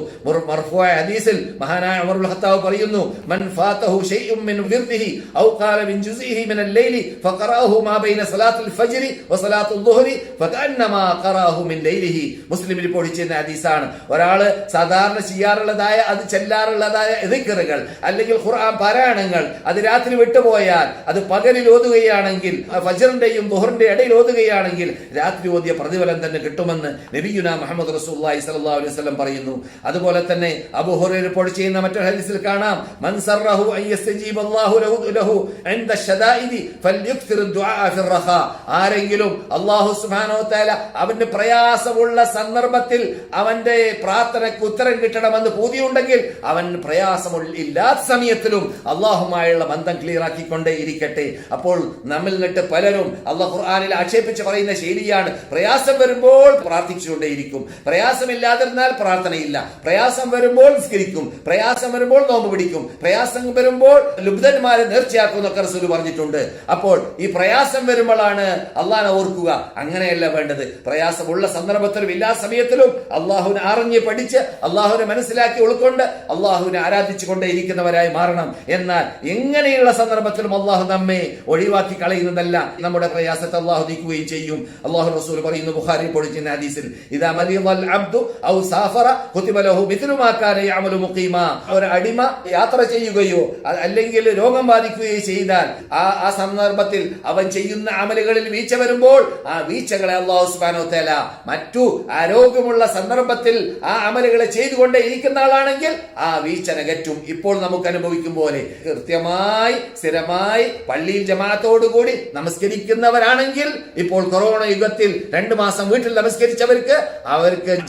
മർഫൂഅ ഹദീസിൽ മഹാനായ ഉമർ ഇബ്നുൽ ഖത്താബ് പറയുന്നു, മൻ ഫാതഹു ശൈഉൻ മിൻ വിർദിഹി ഔ ഖാല മിൻ ജുസ്ഇഹി മിൻ അൽ-ലൈലി ഫഖറഅഹു മാ ബൈന സലാത്തുൽ ഫജ്രി വ സലാത്തുൽ ദുഹ്രി ഫകഅന്നമാ ഖറഅഹു മിൻ ലൈലിഹി. മുസ്ലിമിൽ റിപ്പോർട്ട് ചെയ്യുന്ന ഹദീസാണ്. ഒരാള് സാധാരണ ചെയ്യാറുള്ളതായ, അത് ചെല്ലാറുള്ളതായ ദിക്റുകൾ അല്ലെങ്കിൽ ഖുർആൻ പാരായണങ്ങൾ അത് രാത്രി വിട്ടുപോയാൽ അത് പകലിൽ ഓതുകയാണെങ്കിൽ, ഫജ്റിന്റെയും ദുഹറിന്റെ ഇടയിൽ ഓതുകയാണെങ്കിൽ രാത്രി ഓതിയ പ്രതിഫലം തന്നെ കിട്ടുമെന്ന് നബിയുനാ മുഹമ്മദ് റസൂലുള്ളാഹി സ്വല്ലല്ലാഹു അലൈഹി വസല്ലം പറയുന്നു. അതുപോലെ തന്നെ അബൂ ഹുറൈറ റിപ്പോർട്ട് ചെയ്യുന്ന മറ്റൊരു ഹദീസിൽ കാണാം, മൻ സറഹു അൻ യസ്തജീബ അല്ലാഹു ലഹു ഇൻദ ശദാഇദി ഫൽയുക്തിർ ദുആ ഫിർ റഖാ. ആരെങ്കിലും അല്ലാഹു സുബ്ഹാനഹു വ തആല അവന്റെ പ്രയാസമുള്ള സന്ദർഭത്തിൽ അവന്റെ പ്രാർത്ഥനയ്ക്ക് ഉത്തരം കിട്ടണമെന്ന് പൂതിയുണ്ടെങ്കിൽ അവൻ പ്രയാസമില്ലാത്ത സമയത്തിലും അള്ളാഹുമായുള്ള ബന്ധം ക്ലിയർ ആക്കിക്കൊണ്ടേ ഇരിക്കട്ടെ. അപ്പോൾ നമ്മിൽ നിന്നിട്ട് പലരും അള്ളാഹു ഖുർആനിൽ ആക്ഷേപിച്ച് പറയുന്ന ശൈലിയാണ്, പ്രയാസം വരുമ്പോൾ പ്രാർത്ഥിച്ചുകൊണ്ടേയിരിക്കും, പ്രയാസമില്ലാതിരുന്നാൽ പ്രാർത്ഥനയില്ല, പ്രയാസം വരുമ്പോൾ നിസ്കരിക്കും, പ്രയാസം വരുമ്പോൾ നോമ്പ് പിടിക്കും, പ്രയാസം വരുമ്പോൾ ലുബ്ധന്മാരെ നേർച്ചയാക്കും എന്നൊക്കെ റസൂൽ പറഞ്ഞിട്ടുണ്ട്. അപ്പോൾ ഈ പ്രയാസം വരുമ്പോഴാണ് അള്ളാഹനെ ഓർക്കുക. അങ്ങനെയല്ല വേണ്ടത്. പ്രയാസമുള്ള സന്ദർഭത്തിലും എല്ലാ സമയത്തിലും അള്ളാഹുവിനെ അറിഞ്ഞ് പഠിച്ച് അള്ളാഹുവിനെ മനസ്സിലാക്കി ഉൾക്കൊണ്ട് അള്ളാഹുവിനെ ആരാധിച്ചു കൊണ്ടേ ഇരിക്കുന്നവരായി മാറണം. എന്നാൽ എങ്ങനെയുള്ള സന്ദർഭത്തിലും അള്ളാഹു നമ്മെ ഒഴിവാക്കി കളയുന്നതല്ല, നമ്മുടെ പ്രയാസത്തെ അള്ളാഹു നീക്കുകയും ചെയ്യും. അള്ളാഹു റസൂൽ പറയുന്നു, ബുഖാരി പൊടിക്കുന്ന ഹദീസിൽ, ഇദാ മരിദൽ അബ്ദു ഔ സാഫറ കുതിബ ലഹു മിത്ലു മാ കാന യഅമലു മുഖീമ. ഒരു അടിമ യാത്ര ചെയ്യുകയോ അല്ലെങ്കിൽ രോഗം ബാധിക്കുകയോ ചെയ്താൽ ആ സന്ദർഭത്തിൽ അവൻ ചെയ്യുന്ന അമലുകളിൽ വീഴ്ച വരുമ്പോൾ ആ വീഴ്ചകളെ അള്ളാഹു സുബ്ഹാനഹു വ തആല മറ്റു ആരോഗ്യമുള്ള സന്ദർഭത്തിൽ ആ അമലുകളെ ചെയ്തുകൊണ്ടേ ഇരിക്കുന്ന ആളാണെങ്കിൽ ആ വീഴ്ച നകറ്റും. ഇപ്പോൾ നമുക്ക് അനുഭവിക്കും പോലെ കൃത്യമായി സ്ഥിരമായി പള്ളിയിൽ ജമാഅത്തോടുകൂടി നമസ്കരിക്കുന്നവരാണെങ്കിൽ, ഇപ്പോൾ കൊറോണ യുഗത്തിൽ 2 മാസം വീട്ടിൽ നമസ്കരിച്ചവർക്ക്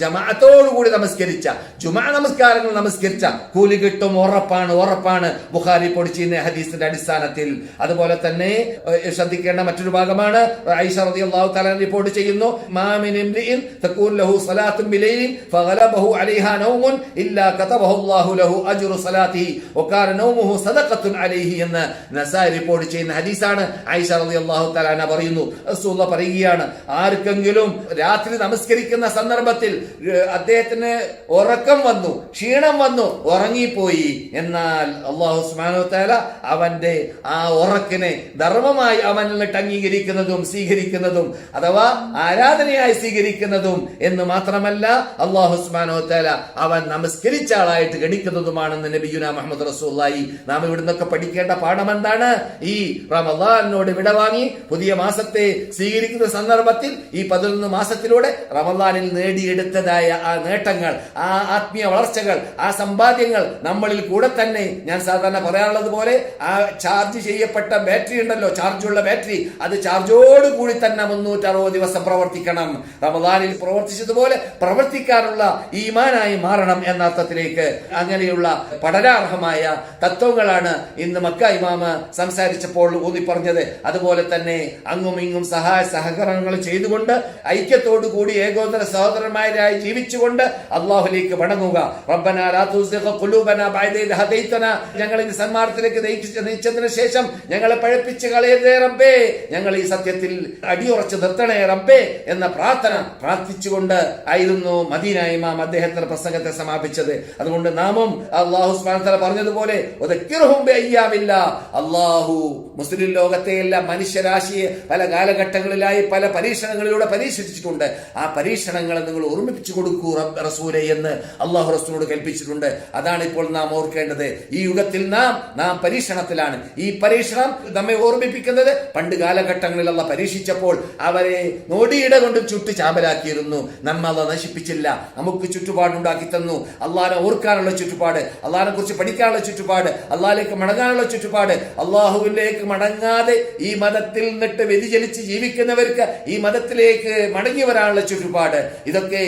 ജമാഅത്തോടുകൂടി നമസ്കരിച്ച ജുമാ നമസ്കാരങ്ങൾ നമസ്കരിച്ച കൂലി കിട്ടും, ഉറപ്പാണ് ബുഖാരി പൊടിച്ചിരുന്ന ഹദീസിന്റെ അടിസ്ഥാനത്തിൽ. അതുപോലെ തന്നെ ശ്രദ്ധിക്കേണ്ട മറ്റൊരു ഭാഗമാണ്, ആയിഷ റളിയല്ലാഹു തആല റിപ്പോർട്ട് ചെയ്യുന്നു, മാ മിൻ ഇംറിഇൻ തകൂൻ ലഹു സലാത്തുൻ ബിലൈലിൻ ഫഗലബഹു അലൈഹാ നൗമുൻ ഇല്ലാ കതബഹു അല്ലാഹു ലഹു അജ്റു സലാത്തിഹി വകാന നൗമുഹു സദഖത്തുൻ അലൈഹി എന്ന് നസായി റിപ്പോർട്ട് ചെയ്യുന്ന ഹദീസാണ്. ആയിഷ റളിയല്ലാഹു തആല അൻഹ പറയുന്നു, റസൂലുള്ളാഹി പറയുകയാണ്, ആർക്കെങ്കിലും രാത്രി നമസ്കരിക്കുന്ന സന്ദർഭത്തിൽ അദ്ദേഹത്തിന് ഉറക്കം വന്നു, ക്ഷീണം വന്നു, ഉറങ്ങിപ്പോയി, എന്നാൽ അല്ലാഹു സുബ്ഹാനഹു വ തആല അവന്റെ ആ ഉറക്കിനെ ധർമ്മമായി അവനിൽ നിന്നിട്ട് അംഗീകരിക്കുന്നതും സ്വീകരിക്കുന്നതും അഥവാ ആരാധനയായി സ്വീകരിക്കുന്നതും എന്ന് മാത്രമല്ല അല്ലാഹു സുബ്ഹാനഹു വ തആല അവൻ നമസ്കരിച്ച ആളായിട്ട് ഗണിക്കുന്നതുമാണെന്ന് നബിയുനാ മുഹമ്മദ് റസൂലുള്ളാഹി. നാം ഇവിടുന്നൊക്കെ പഠിക്കേണ്ട പാഠം എന്താണ്? ഈ റമദാനോട് വിടവാങ്ങി പുതിയ മാസത്തെ സ്വീകരിക്കുന്ന സന്ദർഭത്തിൽ ഈ 11 മാസത്തിലൂടെ റമദാനിൽ നേടിയെടുത്തതായ ആ നേട്ടങ്ങൾ, ആ ആത്മീയ വളർച്ചകൾ, ആ സമ്പാദ്യങ്ങൾ നമ്മളിൽ കൂടെ തന്നെ, ഞാൻ സാധാരണ പറയാറുള്ളത് പോലെ, ആ ചാർജ് ചെയ്യപ്പെട്ട ബാറ്ററി ഉണ്ടല്ലോ, ചാർജുള്ള ബാറ്ററി, അത് ചാർജോട് കൂടി തന്നെ 360 ദിവസം പ്രവർത്തിക്കണം. റമദാനിൽ പ്രവർത്തിച്ചതുപോലെ പ്രവർത്തിക്കാനുള്ള ഈമാനായി മാറണം എന്ന അർത്ഥത്തിലേക്ക് അങ്ങനെയുള്ള പഠനാർഹമായ തത്വങ്ങളാണ് ഇന്ന് മക്ക ഇമാമ് സംസാരിച്ചപ്പോൾ ഊന്നി പറഞ്ഞത്. അതുപോലെ തന്നെ അങ്ങും ഇങ്ങും സഹായ സഹകരണങ്ങൾ ചെയ്തുകൊണ്ട് ഐക്യത്തോടു കൂടി ഏകോദര സഹോദരന്മാരായി ജീവിച്ചുകൊണ്ട് അള്ളാഹുലേക്ക് മടങ്ങുക. റബ്ബനാ ലാ തുസിഗ ഖുലൂബനാ ബഅദ ഇദ് ഹദൈതനാ, ഞങ്ങളെ ഈ സന്മാർഗത്തിലേക്ക് നയിച്ചതിന് ശേഷം ഞങ്ങളെ പഴപ്പിച്ച് കളയരുതേ റബ്ബേ, ഞങ്ങൾ ഈ സത്യത്തിൽ അടിയുറച്ച് നിർത്തണേ റബ്ബേ എന്ന പ്രാർത്ഥന പ്രാർത്ഥിച്ചുകൊണ്ട് ആയിരുന്നു മദീന ഇമാം അദ്ദേഹത്തിന്റെ പ്രസംഗത്തെ സമാപിച്ചത്. അതുകൊണ്ട് നാമും അല്ലാഹു സുബ്ഹാനഹു വ തആല പറഞ്ഞതുപോലെ അല്ലാഹു മുസ്ലിം ലോകത്തെ എല്ലാ മനുഷ്യരാശിയെ പല കാലഘട്ടങ്ങളിലായി പല പരീക്ഷണങ്ങളിലൂടെ പരീക്ഷിച്ചിട്ടുണ്ട്. ആ പരീക്ഷണങ്ങളെ നിങ്ങൾ ഓർമ്മിപ്പിച്ചു കൊടുക്കൂ റസൂലേ എന്ന് അല്ലാഹു റസൂലിനോട് കൽപ്പിച്ചിട്ടുണ്ട്. അതാണ് ഇപ്പോൾ നാം ഓർക്കേണ്ടത്. ഈ യുഗത്തിൽ നാം പരീക്ഷണത്തിലാണ്. ഈ പരീക്ഷണം നമ്മെ ഓർമ്മിപ്പിക്കുന്നത് പണ്ട് കാലഘട്ടങ്ങളിൽ അല്ലാഹു പരീക്ഷിച്ചപ്പോൾ അവരെ നോടിയിട കൊണ്ട് ചുട്ട് ചാമ്പലാക്കിയിരുന്നു. നമ്മെ അല്ലാഹു നശിപ്പിച്ചില്ല. നമുക്ക് ചുറ്റുപാടുണ്ടാക്കി തന്നു. അള്ളാഹിനെ ഓർക്കാനുള്ള ചുറ്റുപാട്, അള്ളാഹിനെ കുറിച്ച് പഠിക്കാനുള്ള ചുറ്റുപാട്, അള്ളാഹിലേക്ക് മടങ്ങാനുള്ള ചുറ്റുപാട്. അള്ളാഹുവിലേക്ക് മടങ്ങാതെ ഈ മതത്തിൽ നിന്നിട്ട് വ്യതിചലിച്ച് ജീവിക്കുന്നവർക്ക് ഈ മതത്തിലേക്ക് മടങ്ങി വരാനുള്ള ചുറ്റുപാട്. ഇതൊക്കെ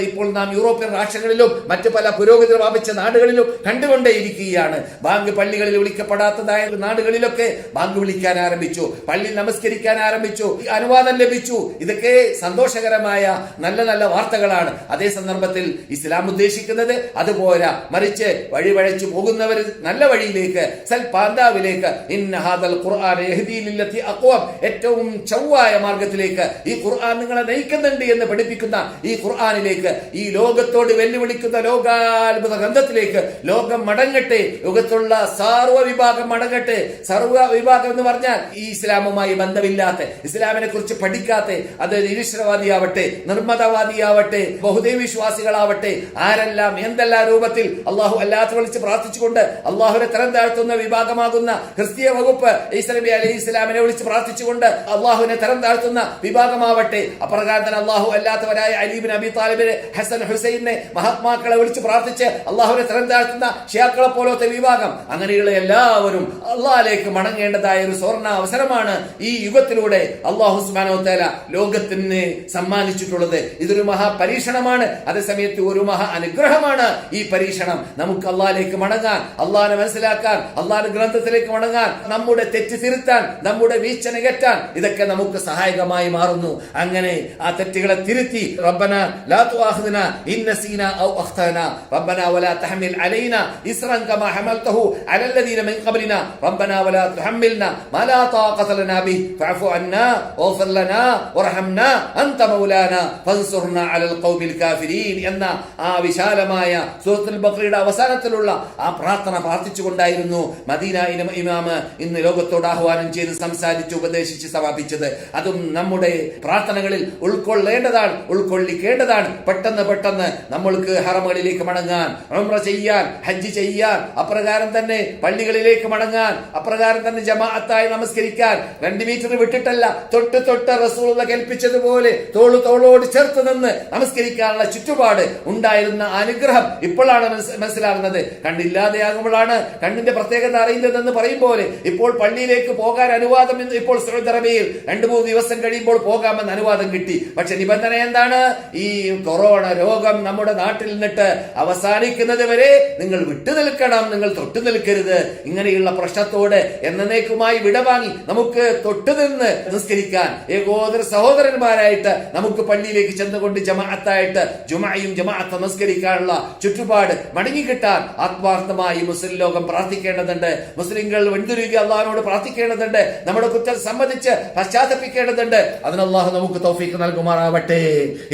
ഇപ്പോൾ നാം യൂറോപ്യൻ രാഷ്ട്രങ്ങളിലും മറ്റു പല പുരോഗതി പ്രാപിച്ച നാടുകളിലും കണ്ടുകൊണ്ടേയിരിക്കുകയാണ്. ബാങ്ക് പള്ളികളിൽ വിളിക്കപ്പെടാത്തതായ നാടുകളിലൊക്കെ ബാങ്ക് വിളിക്കാൻ ആരംഭിച്ചു, പള്ളിയിൽ നമസ്കരിക്കാൻ ആരംഭിച്ചു, അനുവാദം ലഭിച്ചു. ഇതൊക്കെ സന്തോഷകരമായ നല്ല നല്ല വാർത്തകളാണ്. അതേ സന്ദർഭത്തിൽ ഇസ്ലാം ഉദ്ദേശിക്കുന്നത് അതുപോരാ, മറിച്ച് വഴിവഴച്ചു പോകുന്നവർ നല്ല വഴിയിലേക്ക്, സൽപാന്താവിലേക്ക്, ഇന്ന ഹാദൽ ഖുർആൻ യഹ്ദീ ലില്ലത്തി അഖ്വം, ഏറ്റവും ചൊവ്വായ മാർഗത്തിലേക്ക് ഈ ഖുർആൻ നിങ്ങളെ നയിക്കുന്നുണ്ട് എന്ന് പഠിപ്പിക്കുന്ന ഈ ഖുർആനിലേക്ക്, ഈ ലോകത്തോട് വെല്ലുവിളിക്കുന്ന ലോകാത്ഭുത ഗ്രന്ഥത്തിലേക്ക് ലോകം മടങ്ങട്ടെ. ലോകത്തുള്ള സർവ്വ വിഭാഗം മടങ്ങട്ടെ. സർവ്വ വിഭാഗം എന്ന് പറഞ്ഞാൽ ഈ ഇസ്ലാമുമായി ബന്ധമില്ലാത്ത, ഇസ്ലാമിനെ കുറിച്ച് പഠിക്കാത്ത, അത് നിരീശ്വരവാദിയാവട്ടെ, നിർമ്മതവാദിയാവട്ടെ, ബഹുദൈവ വിശ്വാസികളാവട്ടെ, ആരെല്ലാം എന്തെല്ലാം രൂപത്തിൽ അള്ളാഹു അല്ലാത്ത വിളിച്ച് പ്രാർത്ഥിച്ചുകൊണ്ട് അള്ളാഹുവിനെ തരം താഴ്ത്തുന്ന വിഭാഗമാകുന്ന ക്രിസ്തീയ വകുപ്പ് ഈസാ നബി അലൈഹി ഇസ്ലാമിനെ വിളിച്ച് പ്രാർത്ഥിച്ചുകൊണ്ട് അള്ളാഹുവിനെ തരം താഴ്ത്തുന്ന വിഭാഗമാവട്ടെ, അപ്രകാരം തന്നെ അള്ളാഹു അല്ലാത്തവരായ അലി ബിൻ അബി താലിബിനെ, ഹസൻ ഹുസൈനെ, മഹാത്മാക്കളെ വിളിച്ച് പ്രാർത്ഥിച്ച് അള്ളാഹുവിനെ തരം താഴ്ത്തുന്ന ഷിയാക്കളെ പോലത്തെ വിഭാഗം, അങ്ങനെയുള്ള എല്ലാവരും അള്ളാഹിലേക്ക് മടങ്ങേണ്ടതായ ഒരു സുവർണ്ണ അവസരമാണ് ഈ യുഗത്തിലൂടെ അള്ളാഹു സുബ്ഹാനഹു വ തആല ലോകത്തിന് സമ്മാനിച്ചിട്ടുള്ളത്. ഇതൊരു മഹാപരീക്ഷണമാണ്, അതേസമയത്ത് ഒരു മഹാ അനുഗ്രഹമാണ്. ഈ പരീക്ഷണം നമുക്ക് അള്ളാഹിലേക്ക് മടങ്ങാൻ, അള്ളാഹിനെ മനസ്സിലാക്കാൻ, അള്ളാഹിന്റെ ഗ്രന്ഥത്തിലേക്ക് മടങ്ങാൻ, നമ്മുടെ തെറ്റ് തിരുത്താൻ, നമ്മുടെ വീഴ്ച നികറ്റാൻ ഇതൊക്കെ നമുക്ക് സഹായകമായി മാറുന്നു. അങ്ങനെ ആ തെറ്റുകളെ തിരുത്തി റബ്ബന ലാ തുആഖിദ്നാ ഇൻ നസീനാ ഔ അഖ്തഅനാ റബ്ബന വലാ തഹ്മിൽ അലൈനാ ഇസ്റൻ കമാ ഹമൽതഹു അലല്ലദീന മിൻ ഖബ്ലിനാ റബ്ബന വലാ തുഹമ്മിൽനാ മാ ലാ താഖത ലനാ ബിഹി ഫഅഫു അന്നാ വഗ്ഫിർ ലനാ വർഹംനാ അൻത മൗലാനാ ഫൻസുർനാ അലൽ ഖൗമിൽ കാഫിരീൻ എന്ന ആ വിശാലമായ സൂറത്തുൽ ബഖറയുടെ അവസാനത്തിലുള്ള ആ പ്രാർത്ഥന പ്രാർത്ഥിച്ചുകൊണ്ടായിരുന്നു മദീന ഇമാം ഇന്ന് ലോകത്തോട് ആഹ്വാനം ചെയ്ത് സംസാരിച്ച് ഉപദേശിച്ച് സമാപിച്ചത്. അതും നമ്മുടെ പ്രാർത്ഥനകളിൽ ഉൾക്കൊള്ളേണ്ടതാണ്, ഉൾക്കൊള്ളിക്കേണ്ടതാണ്. പെട്ടെന്ന് നമ്മൾക്ക് ഹറമുകളിലേക്ക് മടങ്ങാൻ, ഉംറ ചെയ്യാൻ, ഹജ്ജ് ചെയ്യാൻ, അപ്രകാരം തന്നെ പള്ളികളിലേക്ക് മടങ്ങാൻ, അപ്രകാരം തന്നെ ജമാഅത്തായി നമസ്കരിക്കാൻ, 2 മീറ്റർ വിട്ടിട്ടല്ല, തൊട്ട് റസൂലുള്ളാഹി കൽപ്പിച്ചതുപോലെ തോളോട് ചേർത്ത് നിന്ന് നമസ്കരിക്കാനുള്ള ചുറ്റുപാട് ഉണ്ടായിരുന്ന അനുഗ്രഹം ഇപ്പോഴാണ് മനസ്സിലാകുന്നത്. കണ്ണില്ലാതെയാകുമ്പോഴാണ് കണ്ണിന്റെ പ്രത്യേകത അറിയുന്നതെന്ന് പറയും പോലെ ഇപ്പോൾ പള്ളിയിലേക്ക് പോകാൻ അനുവാദം ഇപ്പോൾ സൗദി അറേബ്യയിൽ 2-3 ദിവസം കഴിയുമ്പോൾ പോകാമെന്ന് അനുവാദം കിട്ടി. പക്ഷെ നിബന്ധന എന്താണ്? ഈ കൊറോണ രോഗം നമ്മുടെ നാട്ടിൽ നിന്നിട്ട് അവസാനിക്കുന്നത് വരെ നിങ്ങൾ വിട്ടുനിൽക്കണം, നിങ്ങൾ തൊട്ടു നിൽക്കരുത്. ഇങ്ങനെയുള്ള പ്രശ്നത്തോട് എന്നേക്കുമായി വിടവാങ്ങി നമുക്ക് തൊട്ടുനിന്ന് നിസ്കരിക്കാൻ, ഏകോദര സഹോദരന്മാരായിട്ട് നമുക്ക് പള്ളിയിലേക്ക് ചെന്നുകൊണ്ട് ജമാഅത്തായിട്ട് ജുമഅയും ജമാഅത്ത് നമസ്കരിക്കാനുള്ള ചുറ്റുപാട് മടങ്ങിക്കിട്ടാൻ ആത്മാർത്ഥമായി മുസ്ലിം ലോകം പ്രാർത്ഥിക്കേണ്ടതുണ്ട്. മുസ്ലിങ്ങൾ വെന്തുരുകി അള്ളാഹിനോട് പ്രാർത്ഥിക്കേണ്ടതുണ്ട്. നമ്മുടെ കുറ്റം സമ്മതിച്ച് പശ്ചാത്തപിക്കേണ്ടതുണ്ട്. അതിന് അള്ളാഹു നമുക്ക് തൗഫീഖ് നൽകുമാറാവട്ടെ.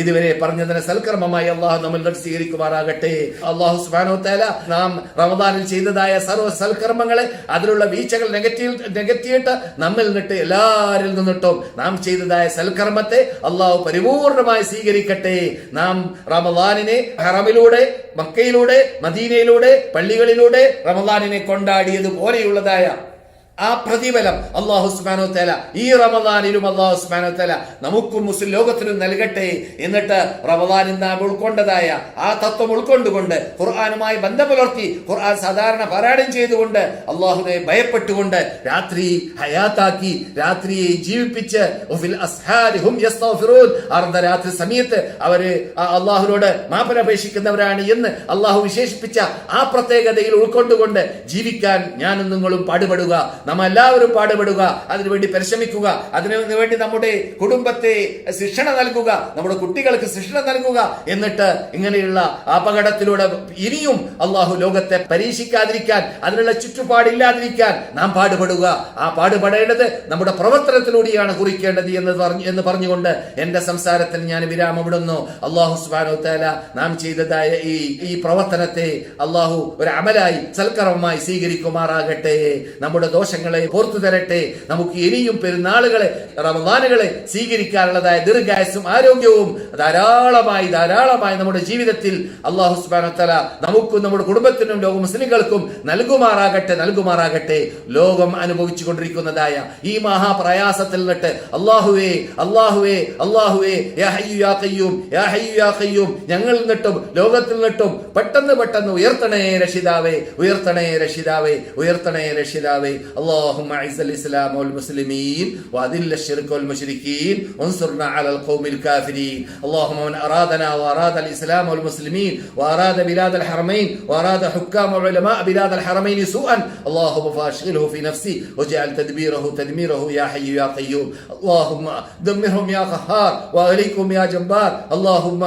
ഇതുവരെ പറഞ്ഞതിനെ സൽക്കർമ്മമായി അള്ളാഹു നമ്മൾ സ്വീകരിക്കുമാറാകട്ടെ. അള്ളാഹു സുബ്ഹാനഹു വ തആല നാം റമദാനിൽ ചെയ്തതായ സർവ്വ സൽക്കർമ്മങ്ങളെ, അതിലുള്ള വീഴ്ചകൾ നികത്തിയിട്ട് നമ്മിൽ നിന്നിട്ട് എല്ലാവരിൽ നിന്നിട്ടും നാം ചെയ്തതായ സൽക്കർമ്മത്തെ അള്ളാഹു പരിപൂർണമായി സ്വീകരിക്കട്ടെ. നാം റമദാനിനെ ഹറമിലൂടെ, മക്കയിലൂടെ, മദീനയിലൂടെ, പള്ളികളിലൂടെ റമദാനിനെ കൊണ്ടാടിയതുപോലെയുള്ളതായ ആ പ്രതിഫലം അല്ലാഹു സുബ്ഹാനഹു വ തആല ഈ റമദാനിലും അല്ലാഹു സുബ്ഹാനഹു വ തആല നമുക്കും മുസ്ലിം ലോകത്തിനും നൽകട്ടെ. എന്നിട്ട് റമദാനിൽ നാം ഉൾക്കൊണ്ടതായ ആ തത്വം ഉൾക്കൊണ്ടുകൊണ്ട് ഖുർആനുമായി ബന്ധം പുലർത്തി ഖുർആൻ സാധാരണ പാരായണം ചെയ്തുകൊണ്ട് അല്ലാഹുവിനെ ഭയപ്പെട്ടുകൊണ്ട് രാത്രി ഹയാത്താക്കി, രാത്രിയെ ജീവിപ്പിച്ച് അർദ്ധരാത്രി സമയത്ത് അവര് അള്ളാഹുവിനോട് മാപ്പനപേക്ഷിക്കുന്നവരാണ് എന്ന് അള്ളാഹു വിശേഷിപ്പിച്ച ആ പ്രത്യേകതയിൽ ഉൾക്കൊണ്ടുകൊണ്ട് ജീവിക്കാൻ ഞാനും നിങ്ങളും പാടുപെടുക. നാം എല്ലാവരും പാടുപെടുക, അതിനുവേണ്ടി പരിശ്രമിക്കുക, അതിനുവേണ്ടി നമ്മുടെ കുടുംബത്തെ ശിക്ഷണ നൽകുക, നമ്മുടെ കുട്ടികൾക്ക് ശിക്ഷണ നൽകുക. എന്നിട്ട് ഇങ്ങനെയുള്ള അപകടത്തിലൂടെ ഇനിയും അള്ളാഹു ലോകത്തെ പരീക്ഷിക്കാതിരിക്കാൻ, അതിനുള്ള ചുറ്റുപാടില്ലാതിരിക്കാൻ നാം പാടുപെടുക. ആ പാടുപെടേണ്ടത് നമ്മുടെ പ്രവർത്തനത്തിലൂടെയാണ് കുറിക്കേണ്ടത് എന്ന് പറഞ്ഞുകൊണ്ട് എന്റെ സംസാരത്തിൽ ഞാൻ വിരാമമിടുന്നു. അള്ളാഹു സുബ്ഹാനഹു വ തആല നാം ചെയ്തതായ ഈ പ്രവർത്തനത്തെ അള്ളാഹു ഒരു അമലായി സൽക്കർമ്മമായി സ്വീകരിക്കുമാറാകട്ടെ. നമ്മുടെ ദോഷങ്ങളെ പുറത്തു തരട്ടെ. നമുക്ക് ഇനിയും പെരുന്നാളുകളെ, റമദാനുകളെ സ്വീകരിക്കാനുള്ളതായ ദീർഘായുസ്സും ആരോഗ്യവും ധാരാളമായി നമ്മുടെ ജീവിതത്തിൽ അല്ലാഹു സുബ്ഹാനഹു വ തആല നമുക്കും നമ്മുടെ കുടുംബത്തിനും ലോക മുസ്ലിങ്ങൾക്കും നൽകുമാറാകട്ടെ. ലോകം അനുഭവിച്ചു കൊണ്ടിരിക്കുന്നതായ ഈ മഹാപ്രയാസത്തിൽ നിന്നിട്ട് അല്ലാഹുവേ യാ ഹയ്യു യാ ഖയ്യൂം ഞങ്ങളിൽ നിന്നിട്ടും ലോകത്തിൽ നിന്നിട്ടും പെട്ടെന്ന് ഉയർത്തണേ രക്ഷിതാവേ. اللهم اعز الاسلام والمسلمين واذل الشرك والمشركين وانصرنا على القوم الكافرين. اللهم من ارادنا واراد الاسلام والمسلمين واراد بلاد الحرمين واراد حكام وعلماء بلاد الحرمين سوءا اللهم فاشغله في نفسي واجعل تدميره يا حي يا قيوم. اللهم دمرهم يا قهار واهلكهم يا جبار. اللهم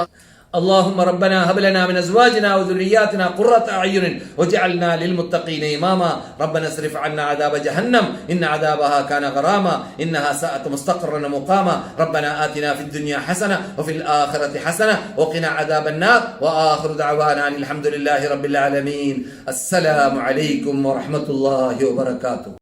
اللهم ربنا هب لنا من ازواجنا وذرياتنا قرة اعين واجعلنا للمتقين اماما ربنا اصرف عنا عذاب جهنم ان عذابها كان غراما انها ساءت مستقرا ومقاما ربنا آتنا في الدنيا حسنة وفي الآخرة حسنة وقنا عذاب النار وآخر دعوانا الحمد لله رب العالمين السلام عليكم ورحمة الله وبركاته.